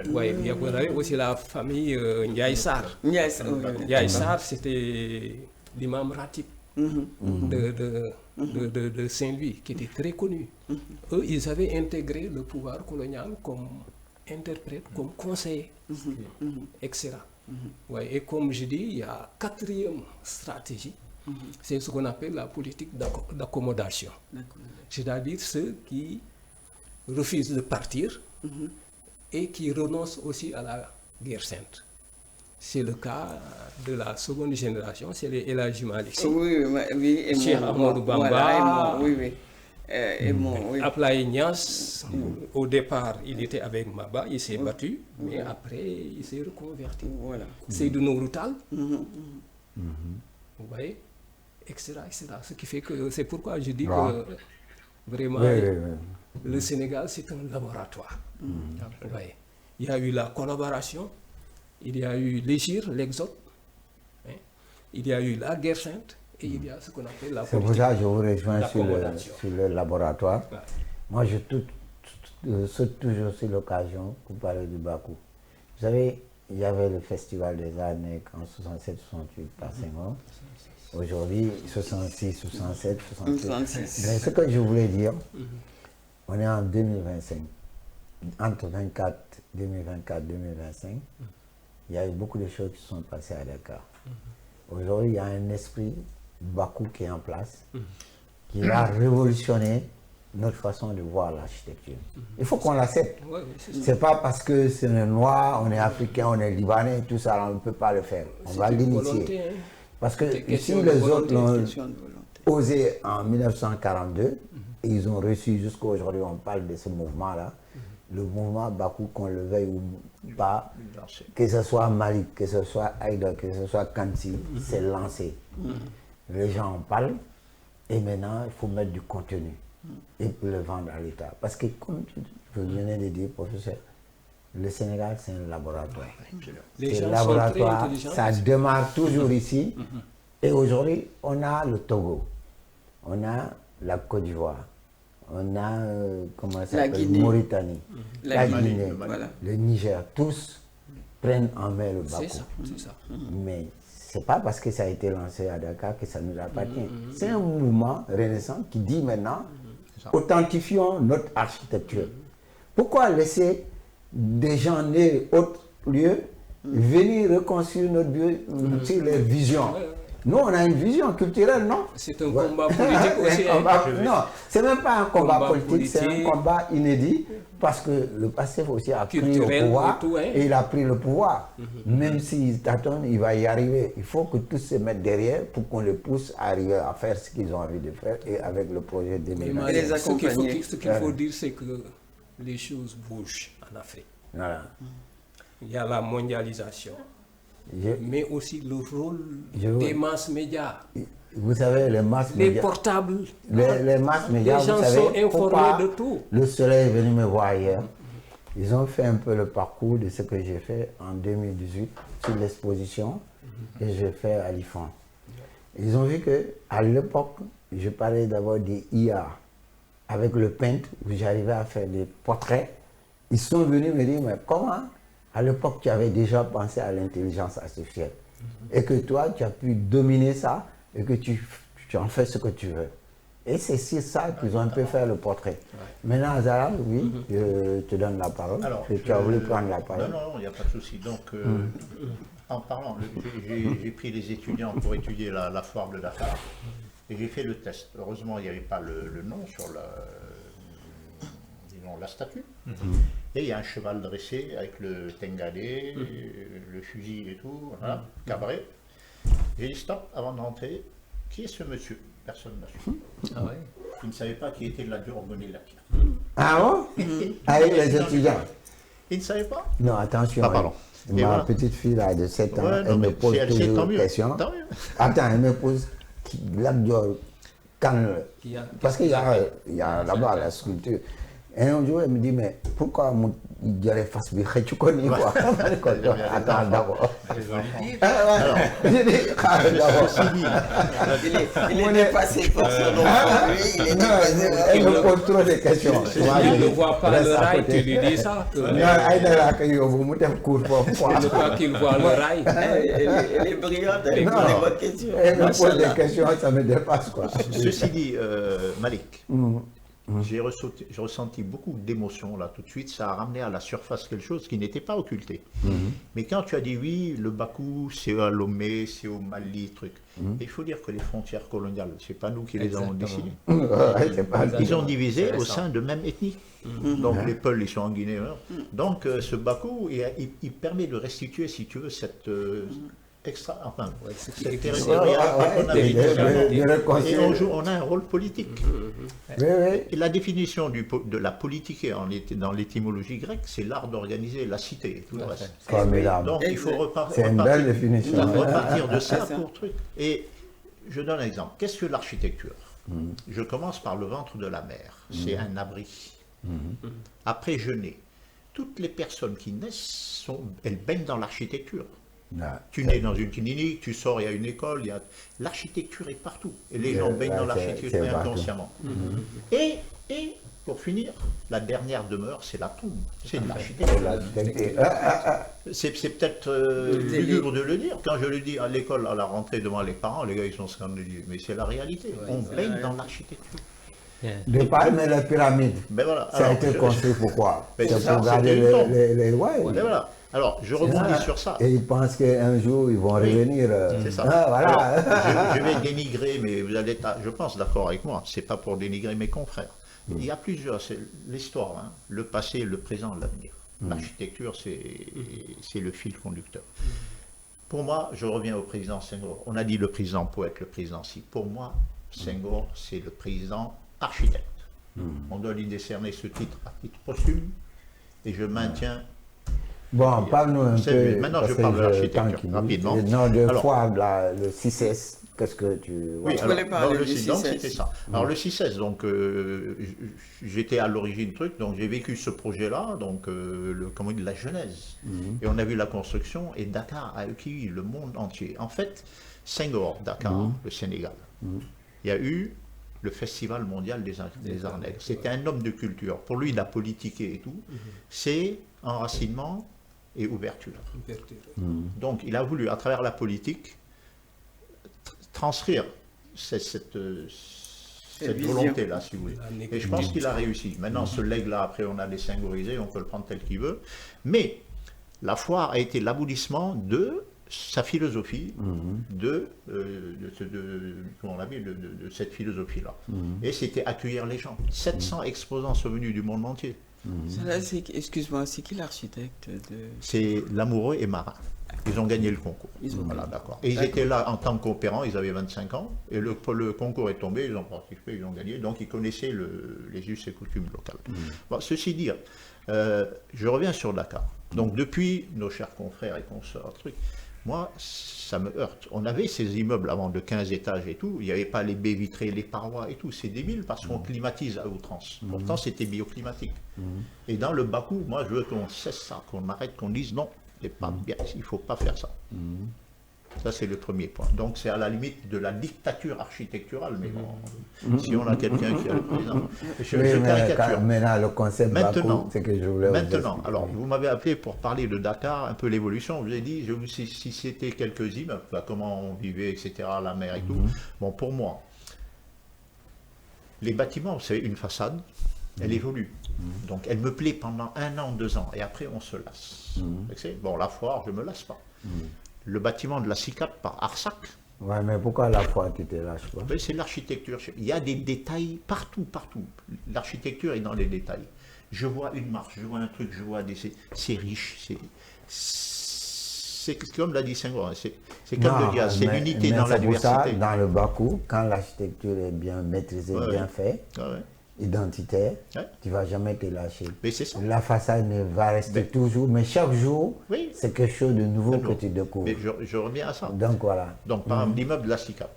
Vous avez aussi la famille Ndiaye Sarr. Ndiaye Sarr, c'était l'imam Ratib de Saint-Louis, qui était très connu. Eux, ils avaient intégré le pouvoir colonial comme interprète, comme conseiller, etc. Et comme je dis, il y a quatrième stratégie. C'est ce qu'on appelle la politique d'accommodation. C'est-à-dire ceux qui refusent de partir et qui renoncent aussi à la guerre sainte. C'est le cas de la seconde génération, c'est les El Hadji Malick Sy. Oui, Cheikh Ahmadou Bamba. Et Ablaye Niass, au départ, il était avec Maba, il s'est battu, mais après, il s'est reconverti. Seydou Nourou Tall, vous voyez, etc. Ce qui fait que c'est pourquoi je dis que vraiment, le Sénégal, c'est un laboratoire. Vous voyez. Il y a eu la collaboration, il y a eu l'Égir, l'exode, il y a eu la guerre sainte, et il y a ce qu'on appelle la politique. C'est pour ça que je vous rejoins sur le laboratoire. Moi, je saute toujours sur l'occasion pour parler du Bakou. Vous savez, il y avait le Festival des Arts Nègres en 67-68 par Senghor. Aujourd'hui, 66, 67, 68. 66. Mais ce que je voulais dire, on est en 2025. Entre 2024 2025, il y a eu beaucoup de choses qui sont passées à Dakar. Aujourd'hui, il y a un esprit Bakou qui est en place, qui va révolutionner notre façon de voir l'architecture. Il faut qu'on l'accepte. Ouais, oui, c'est ça. C'est pas parce que c'est un noir, on est africain, on est libanais, tout ça, on ne peut pas le faire. On va C'est une l'initier. volonté, hein. Parce que C'est ici, question de les volonté, autres l'ont Question de volonté. osé en 1942 et ils ont reçu jusqu'à aujourd'hui, on parle de ce mouvement-là, le mouvement Bakou, qu'on le veuille ou pas, que ce soit Malik, que ce soit Aïda, que ce soit Kansi, c'est lancé. Les gens en parlent et maintenant il faut mettre du contenu et puis le vendre à l'État. Parce que comme je venais de dire, professeur, le Sénégal c'est un laboratoire. Les C'est gens un sont laboratoire, très intelligents. ça démarre toujours ici. Et aujourd'hui, on a le Togo, on a la Côte d'Ivoire, on a comment ça s'appelle, Guinée. Mauritanie, La la Guinée, Guinée, voilà. le Niger, tous prennent en main le Bakou. C'est ça. Mais c'est pas parce que ça a été lancé à Dakar que ça nous appartient. C'est un mouvement renaissant qui dit maintenant, authentifions notre architecture. Pourquoi laisser des gens nés autres lieux venir reconstruire notre lieu sur les visions? Nous, on a une vision culturelle, non? C'est un combat politique aussi. Hein. Non, c'est même pas un combat politique, c'est un politique. combat inédit parce que le passé aussi a pris Culturel le pouvoir et tout, hein. et il a pris le pouvoir. Même s'il tâtonne, il va y arriver. Il faut que tous se mettent derrière pour qu'on les pousse à arriver à faire ce qu'ils ont envie de faire et avec le projet de Mais déménagement. Et les ce qu'il faut, accompagner. ce qu'il faut dire, c'est que les choses bougent en Afrique. Voilà. Il y a la mondialisation, Je- mais aussi le rôle Je- des masses médias. Vous savez, les masses Les médias, portables. les masses médias, Les gens vous savez, sont informés pourquoi de tout. Le Soleil est venu me voir hier. Ils ont fait un peu le parcours de ce que j'ai fait en 2018 sur l'exposition que j'ai fait à l'IFAN. Ils ont vu que à l'époque, je parlais d'abord des IA avec le paint où j'arrivais à faire des portraits. Ils sont venus me dire, mais comment à l'époque tu avais déjà pensé à l'intelligence artificielle et que toi tu as pu dominer ça et que tu en fais ce que tu veux. Et c'est sur ça qu'ils ont un peu fait le portrait. Maintenant, Zara, oui, je te donne la parole. Alors, tu as voulu prendre la parole. Non, il n'y a pas de souci. Donc, en parlant, j'ai pris les étudiants pour étudier la foire de Dakar et j'ai fait le test. Heureusement, il n'y avait pas le nom sur la statue. Et il y a un cheval dressé avec le tengadé, le fusil et tout, voilà, cabré. J'ai dit stop avant de rentrer. Qui est ce monsieur? Personne n'a su. Ah ouais. Il ne savait pas qui était la Durbonelaki. Ah bon? Avec les étudiants? Il ne savait pas? Non, attention. Ah, pardon. Et Ma voilà. petite fille là, de 7 ans, Ouais, non, elle me mais pose si elle sait, toujours tant une mieux. question. Tant mieux. Attends, elle me pose parce qu'il y a là-bas la sculpture. Et un jour, elle me dit, mais pourquoi il dirait face à tu connais quoi? Attends, d'abord. J'ai dit, d'abord. Il est dépassé par son enfant, lui, il est dépassé par Elle me pose trop de questions. Il ne voit pas le rail, tu lui dis ça. Que Non, Aïda, que vous me faites court pour il ne pas qu'il voit le rail. Elle est brillante, elle pose des bonnes questions. Elle me pose des Machallah. questions, ça me dépasse quoi. Ceci dit, Malik, j'ai ressenti beaucoup d'émotions là tout de suite. Ça a ramené à la surface quelque chose qui n'était pas occulté. Mais quand tu as dit oui, le Bakou, c'est à Lomé, c'est au Mali, truc. Et il faut dire que les frontières coloniales, c'est pas nous qui les avons décidées. Ouais, c'est pas- Ils ont divisé au sein de même ethnie. Donc les Peuls, ils sont en Guinée. Hein. Donc ce Bakou, il permet de restituer, si tu veux, cette cette Ouais, territorialité qu'on ouais, avait de Et reconstruire. on a un rôle politique. Oui, oui. Et la définition de la politique dans l'étymologie grecque, c'est l'art d'organiser la cité et tout le reste. Formidable. Donc il faut C'est une belle définition. repartir de ça C'est ça. pour truc. Et je donne un exemple. Qu'est-ce que l'architecture? Je commence par le ventre de la mer. C'est un abri. Après, je nais. Toutes les personnes qui naissent, elles baignent dans l'architecture. Tu nais dans une clinique, tu sors, il y a une école, l'architecture est partout. Et les gens baignent dans c'est l'architecture partout. inconsciemment. Et pour finir, la dernière demeure, c'est la tombe. C'est de l'architecture. C'est peut-être lugubre de le dire. Quand je le dis à l'école, à la rentrée devant les parents, les gars, ils sont scandalisés. Mais c'est la réalité. On baigne dans l'architecture. De pas aimer les pyramides. Ben voilà. Ça a été construit pourquoi? Ben C'est c'est ça, pour garder c'était les ouais. Ben voilà. Alors, je rebondis sur ça. Et ils pensent qu'un jour, ils vont revenir. C'est ça. Voilà. Alors, je vais dénigrer, mais vous allez être, je pense, d'accord avec moi. C'est pas pour dénigrer mes confrères. Il y a plusieurs, c'est l'histoire, hein, le passé, le présent, l'avenir. L'architecture, c'est le fil conducteur. Pour moi, je reviens au président Senghor. On a dit le président poète, le président si. Pour moi, Senghor, c'est le président architecte. On doit lui décerner ce titre à titre posthume. Et je maintiens. Bon, parle-nous un peu. Maintenant, parce je que parle de je- l'architecture, tant qu'il- rapidement. Non, de Alors- fois, le 6S, qu'est-ce que tu... Oui, Tu alors, voulais parler le du 6, donc 6S. c'était ça. Alors le 6S, donc j'étais à l'origine du truc, donc j'ai vécu ce projet-là, donc comment dire, la genèse. Et on a vu la construction, et Dakar a accueilli le monde entier. En fait, Senghor, Dakar, le Sénégal, il y a eu le Festival mondial des arts nègres. C'était un homme de culture. Pour lui, la politique et tout, c'est enracinement et ouverture. Donc il a voulu, à travers la politique, transcrire cette vision. volonté-là, si vous voulez. Et je pense qu'il a réussi. Maintenant, ce legs-là, après, on a désengorisé, on peut le prendre tel qu'il veut. Mais la foire a été l'aboutissement de sa philosophie, comment on l'a dit, de cette philosophie-là. Et c'était accueillir les gens. 700 exposants sont venus du monde entier. Cela, excuse-moi, c'est qui l'architecte de... C'est Lamoureux et Marin. Ils ont gagné le concours. Ils ont Voilà, gagné. d'accord. Et ils étaient là en tant qu'opérants, ils avaient 25 ans, et le concours est tombé, ils ont participé, ils ont gagné, donc ils connaissaient les us et coutumes locales. Bon, ceci dit, je reviens sur Dakar. Donc depuis, nos chers confrères et consoeurs, moi, ça me heurte. On avait ces immeubles avant de 15 étages et tout, il n'y avait pas les baies vitrées, les parois et tout, c'est débile parce qu'on climatise à outrance. Pourtant, c'était bioclimatique. Et dans le Bakou, moi, je veux qu'on cesse ça, qu'on arrête, qu'on dise non. C'est pas bien, il ne faut pas faire ça. Ça, c'est le premier point. Donc, c'est à la limite de la dictature architecturale, mais bon, si on a quelqu'un qui a le président. Je Oui, mais caricature. maintenant, le concept Maintenant, Bakou, c'est que je voulais vous Maintenant, expliquer. alors, vous m'avez appelé pour parler de Dakar, un peu l'évolution. Je vous ai dit, si c'était quelques immeubles, comment on vivait, etc., la mer et tout. Bon, pour moi, les bâtiments, c'est une façade, elle évolue. Donc, elle me plaît pendant 1 an, 2 ans, et après, on se lasse. Bon, la foire, je ne me lasse pas. Le bâtiment de la CICAP par Arsac, Ouais, mais pourquoi la fois tu te lâches pas? ben, c'est l'architecture. Il y a des détails partout, partout. L'architecture est dans les détails. Je vois une marche, je vois un truc, je vois des... C'est riche, c'est comme l'a dit Senghor, c'est comme Non, le diable, c'est mais- l'unité mais dans la c'est pour ça, diversité. dans le Bakou, quand l'architecture est bien maîtrisée, Ouais, bien ouais. faite, Ouais, ouais. identitaire, Ouais. tu ne vas jamais te lâcher. Mais c'est ça. La façade va rester Mais- toujours, mais chaque jour, Oui. c'est quelque chose de nouveau que Toujours. tu découvres. Mais je reviens à ça. Donc voilà. Donc, par exemple, l'immeuble de la CICAP,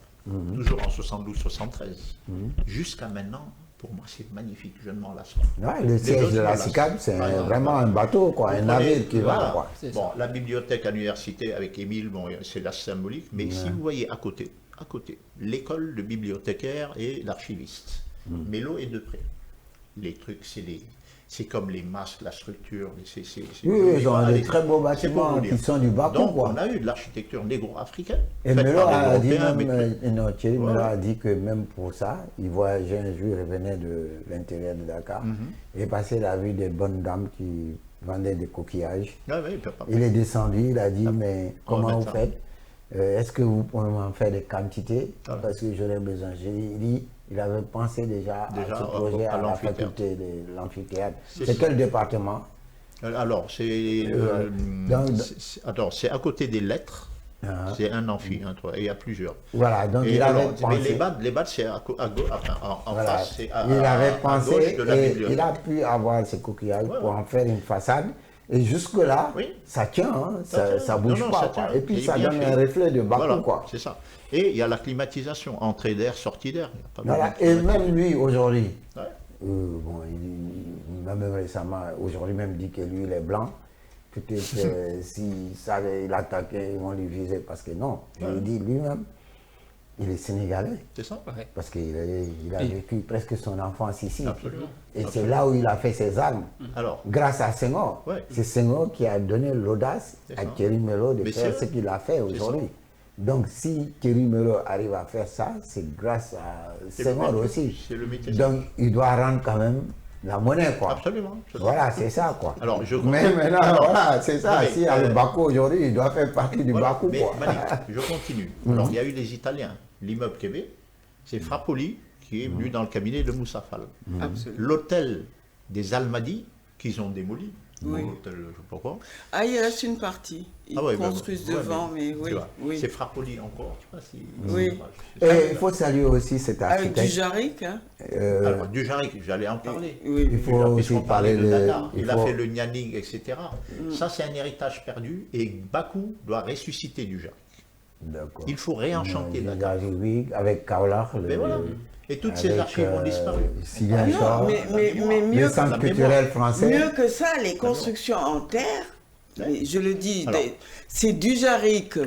toujours en 72-73, jusqu'à maintenant, pour moi, c'est magnifique, je ne m'en lasse pas. Ouais, le Les siège autres de la me lassent. CICAP, c'est Par exemple, vraiment un bateau, quoi, un Vous prenez- navire qui voilà. va. Quoi. Bon, la bibliothèque à l'université avec Émile, bon, c'est la symbolique, mais si vous voyez à côté, l'école de bibliothécaire et l'archiviste, Mélo et Depré. Les trucs, c'est comme les masques, la structure. Oui, ils ont Allez, des très beaux c'est pour bâtiments vous dire. qui sont du Bakou, Donc, quoi. on a eu de l'architecture négro-africaine. Et faite Melo par des a dit Européens, même, mais- non, Thierry Ouais. Melo a dit que même pour ça, il voyageait un jour, il revenait de l'intérieur de Dakar, il est passé la vue des bonnes dames qui vendaient des coquillages. Ah oui, papa. Il est descendu, il a dit, mais on va comment vous mettre ça. faites? Est-ce que vous pouvez m'en faire des quantités? Ah. Parce que j'aurais besoin. Il avait pensé déjà à Déjà ce projet à la l'amphithéâtre. faculté de l'amphithéâtre. C'est C'est ça. quel département? Alors, attends, c'est à côté des lettres. Ah. C'est un amphi, et il y a plusieurs. Voilà, donc Et il avait alors, mais pensé. les bades, c'est à gauche, enfin, en Voilà. face, c'est à, Il avait à pensé gauche de la et bibliothèque. il a pu avoir ces coquillages Ouais, pour ouais. en faire une façade. Et jusque-là, Oui. ça tient, hein, Ça tient. ça bouge Non, non, pas. ça quoi. tient. Et puis C'est ça bien donne fait. un reflet de Bakou, Voilà, quoi. c'est ça. Et il y a la climatisation, entrée d'air, sortie d'air. Il y a pas Voilà. besoin de Et même lui, aujourd'hui, Ouais. bon, il m'a même récemment, aujourd'hui même dit que lui, il est blanc. Peut-être que si ça, il attaquait, ils vont lui viser parce que non. Je lui dis lui-même, il est sénégalais. C'est ça? Ouais. Parce qu'il a vécu presque son enfance ici. Absolument. Et c'est là où il a fait ses armes. Alors, Grâce à Senghor. Ouais. C'est Senghor qui a donné l'audace C'est à ça. Thierry Melo de Mais faire c'est- ce qu'il a fait aujourd'hui. Donc si Thierry Melo arrive à faire ça, c'est grâce à C'est le Senghor métier. aussi. C'est le métier. Donc il doit rendre quand même la monnaie, quoi. absolument. Voilà, c'est ça, quoi. Alors, je Mais comprends. maintenant, Alors, voilà, c'est ça. oui, S'il y a le Bakou aujourd'hui, il doit faire partie du voilà. Bakou, Mais quoi. Malik, je continue. Alors, il y a eu les Italiens. L'immeuble Québec, c'est Frappoli qui est venu dans le cabinet de Moussa Fall. Absolument. L'hôtel des Almadies qu'ils ont démoli. Oui. L'hôtel, je ne sais pas quoi. Ah, il reste une partie. Ils Ah ouais, ben, construisent ouais, devant, mais tu oui. vois, Oui. C'est Frappoli encore. Je sais pas si. Oui. Et il faut saluer aussi cet Avec du architecte. Jarric, hein. Alors, Dujarric, j'allais en parler. Oui. Il faut aussi Puisqu'on parlait parler de de... Dakar, il a faut- fait le Nianing, etc. Ça, c'est un héritage perdu et Bakou doit ressusciter Dujarric. D'accord. Il faut réenchanter Dakar. Oui, avec Kaolar. Mais voilà. Et toutes ces archives ont disparu. Sylvain Non, Chor, mais mieux, le centre culturel français. mieux que ça, les constructions en terre, mais je le dis, Alors. c'est Dujarric,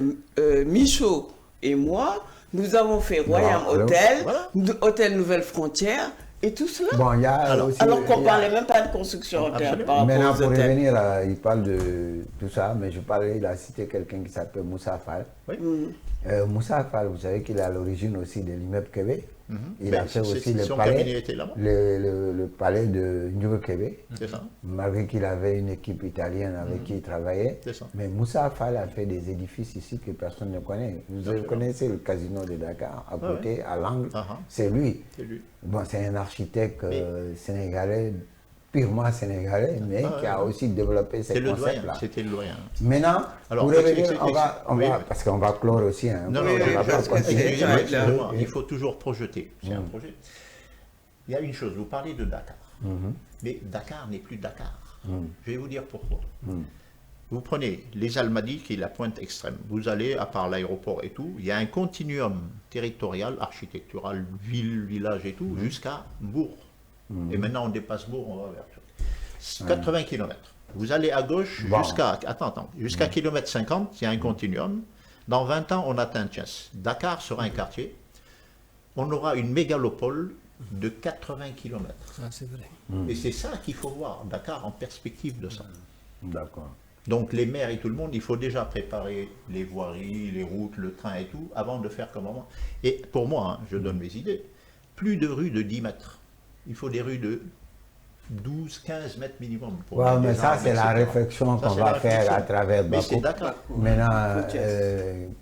Michaud et moi, nous avons fait Royal Voilà. Hôtel, Voilà. Hôtel Nouvelle Frontière et tout cela. Bon, il y a Alors aussi... Alors qu'on il ne y a- parlait même pas de construction en terre Absolument. par rapport Maintenant, aux pour hôtels. revenir, il parle de tout ça, mais je parlais, il a cité quelqu'un qui s'appelle Moussa Fall. Oui. Moussa Fall, vous savez qu'il est à l'origine aussi de l'immeuble Québec. Il Ben, a fait c'est- aussi le son cabinet palais, était là-bas. le palais de Nouveau Québec. C'est ça. Malgré qu'il avait une équipe italienne avec qui il travaillait. C'est ça. Mais Moussa Fall a fait des édifices ici que personne ne connaît. Vous connaissez le casino de Dakar, à côté, à l'angle. C'est lui. C'est lui. Bon, c'est un architecte sénégalais, purement sénégalais, mais qui a aussi développé ces C'est le doyen. concepts-là. C'était le doyen. Maintenant, Alors, pour revenir, ex- on va, oui, oui. parce qu'on va clore aussi. Hein, Non, on non, va pas continuer. excusez-moi, il faut toujours projeter. C'est un projet. Il y a une chose, vous parlez de Dakar. Mais Dakar n'est plus Dakar. Je vais vous dire pourquoi. Vous prenez les Almadies, qui est la pointe extrême. Vous allez, à part l'aéroport et tout, il y a un continuum territorial, architectural, ville, village et tout, jusqu'à Bourg. Et maintenant, on dépasse Bourg, on va vers 80 km. Vous allez à gauche Bon. jusqu'à kilomètre 50, il y a un continuum. Dans 20 ans, on atteint Thiès. Dakar sera un quartier. On aura une mégalopole de 80 km. Ça, c'est vrai. Et c'est ça qu'il faut voir, Dakar en perspective de ça. D'accord. Donc les maires et tout le monde, il faut déjà préparer les voiries, les routes, le train et tout, avant de faire comme avant. Et pour moi, je donne mes idées, plus de rues de 10 mètres. Il faut des rues de 12, 15 mètres minimum. Pour Ouais, mettre mais des ça, arbres, c'est la etc. réflexion Ça, qu'on c'est va la faire réflexion. à travers Mais c'est Bakou. Dakar. Maintenant,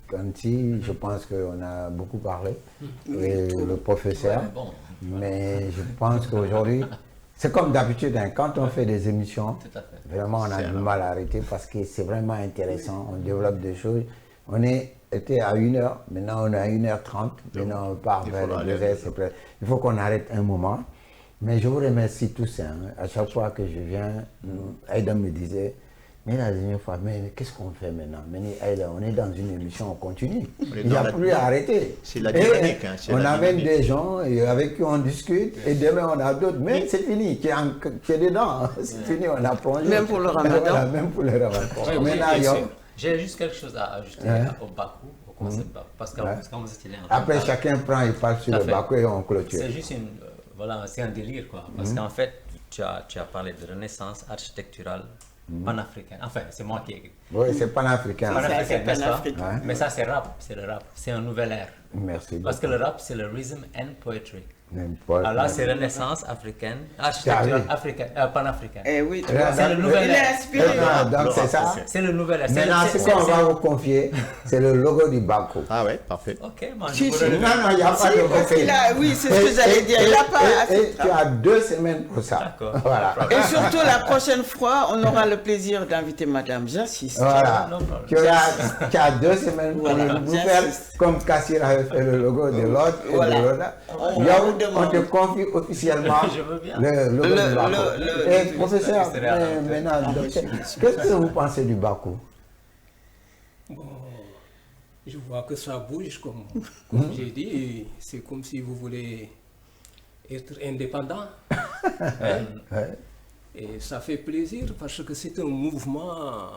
Kanti, je pense qu'on a beaucoup parlé, et le professeur, mais je pense qu'aujourd'hui, c'est comme d'habitude, hein, quand on fait des émissions, Tout à fait. vraiment on a C'est du un- mal à arrêter parce que c'est vraiment intéressant, on développe des choses. On était à 1h, maintenant on est à 1h30, maintenant on part Il vers faudra les aller 2h, c'est prêt. Il faut qu'on arrête un moment. Mais je vous remercie tous. Hein. À chaque fois que je viens, Aïda me disait, mais la dernière fois, mais qu'est-ce qu'on fait maintenant? Mais Aïda, on est dans une émission, on continue. est Il n'y dans a la- plus à arrêter. C'est la Et dynamique, hein, c'est on la amène dynamique. des gens et avec qui on discute, et demain on a d'autres. Mais c'est fini, tu es dedans. C'est fini, on a plongé. Même pour le Ramadan. Voilà, même pour le Ramadan. Oui, Maintenant, bien yo, sûr. J'ai juste quelque chose à ajouter Ouais. au Bakou, au concept Bakou, parce que Ouais. quand vous étiez là en train de après, parler, chacun prend, il parle sur Tout à le fait. Bakou et on clôture. c'est juste une, voilà, c'est un délire quoi, parce qu'en fait, tu as parlé de renaissance architecturale panafricaine. Enfin, c'est moi qui ai Oui, c'est panafricain. Ça, c'est panafricaine, n'est-ce pas? panafricain. Ouais. Mais ça, c'est rap, c'est le rap, c'est un nouvel ère. Merci Parce que beaucoup. le rap, c'est le rhythm and poetry. N'importe. Alors là, c'est renaissance africaine, architecturale africaine, panafricaine. Eh oui, tu Là, vois, C'est le nouvel il est ère. inspiré. Donc c'est ça. C'est le nouvel ère. C'est Maintenant, le- ce qu'on va vous confier, c'est le logo du Bakou. Ah ouais, parfait. Ok, moi, Si, je si. pourrais- Non, non, il n'y a pas Si, de parce qu'il a- oui, c'est ce que j'allais dire, il n'a pas assez de Et tu as 2 semaines pour ça. D'accord. Voilà. Et surtout, la prochaine fois, on aura le plaisir d'inviter madame, j'insiste. Voilà. No problem. Tu as 2 semaines pour Voilà, nous faire j'insiste. comme Kassir avait fait le logo de l'autre et Voilà. de l'autre. On Là, vous on demande. te confie officiellement Je veux bien. le logo Le- du Bakou. le- Et professeur, c'est réel. maintenant, docteur, qu'est-ce que vous pensez du Bakou? Bon, je vois que ça bouge, comme j'ai dit. Et c'est comme si vous voulez être indépendant. Ouais. Et ça fait plaisir parce que c'est un mouvement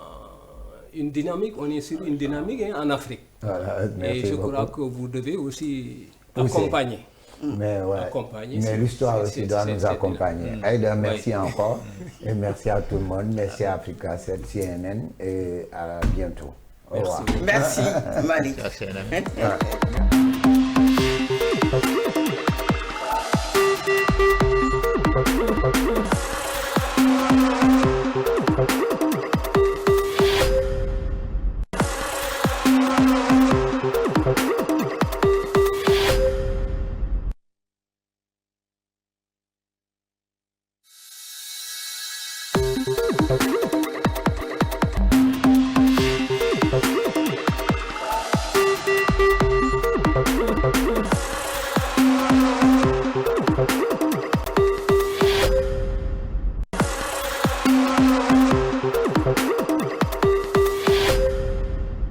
une dynamique, on est sur une dynamique en Afrique. Voilà, merci Et je crois beaucoup. que vous devez aussi Pousser. accompagner. Mais, ouais. Accompagner, Mais c'est- l'histoire c'est- aussi c'est- doit c'est- nous c'est- accompagner. Aïda, merci encore. Et merci à tout le monde. Merci à Africa 7, CNN. Et à bientôt. Au revoir. Merci, Malik. Ça, c'est un ami. Ouais.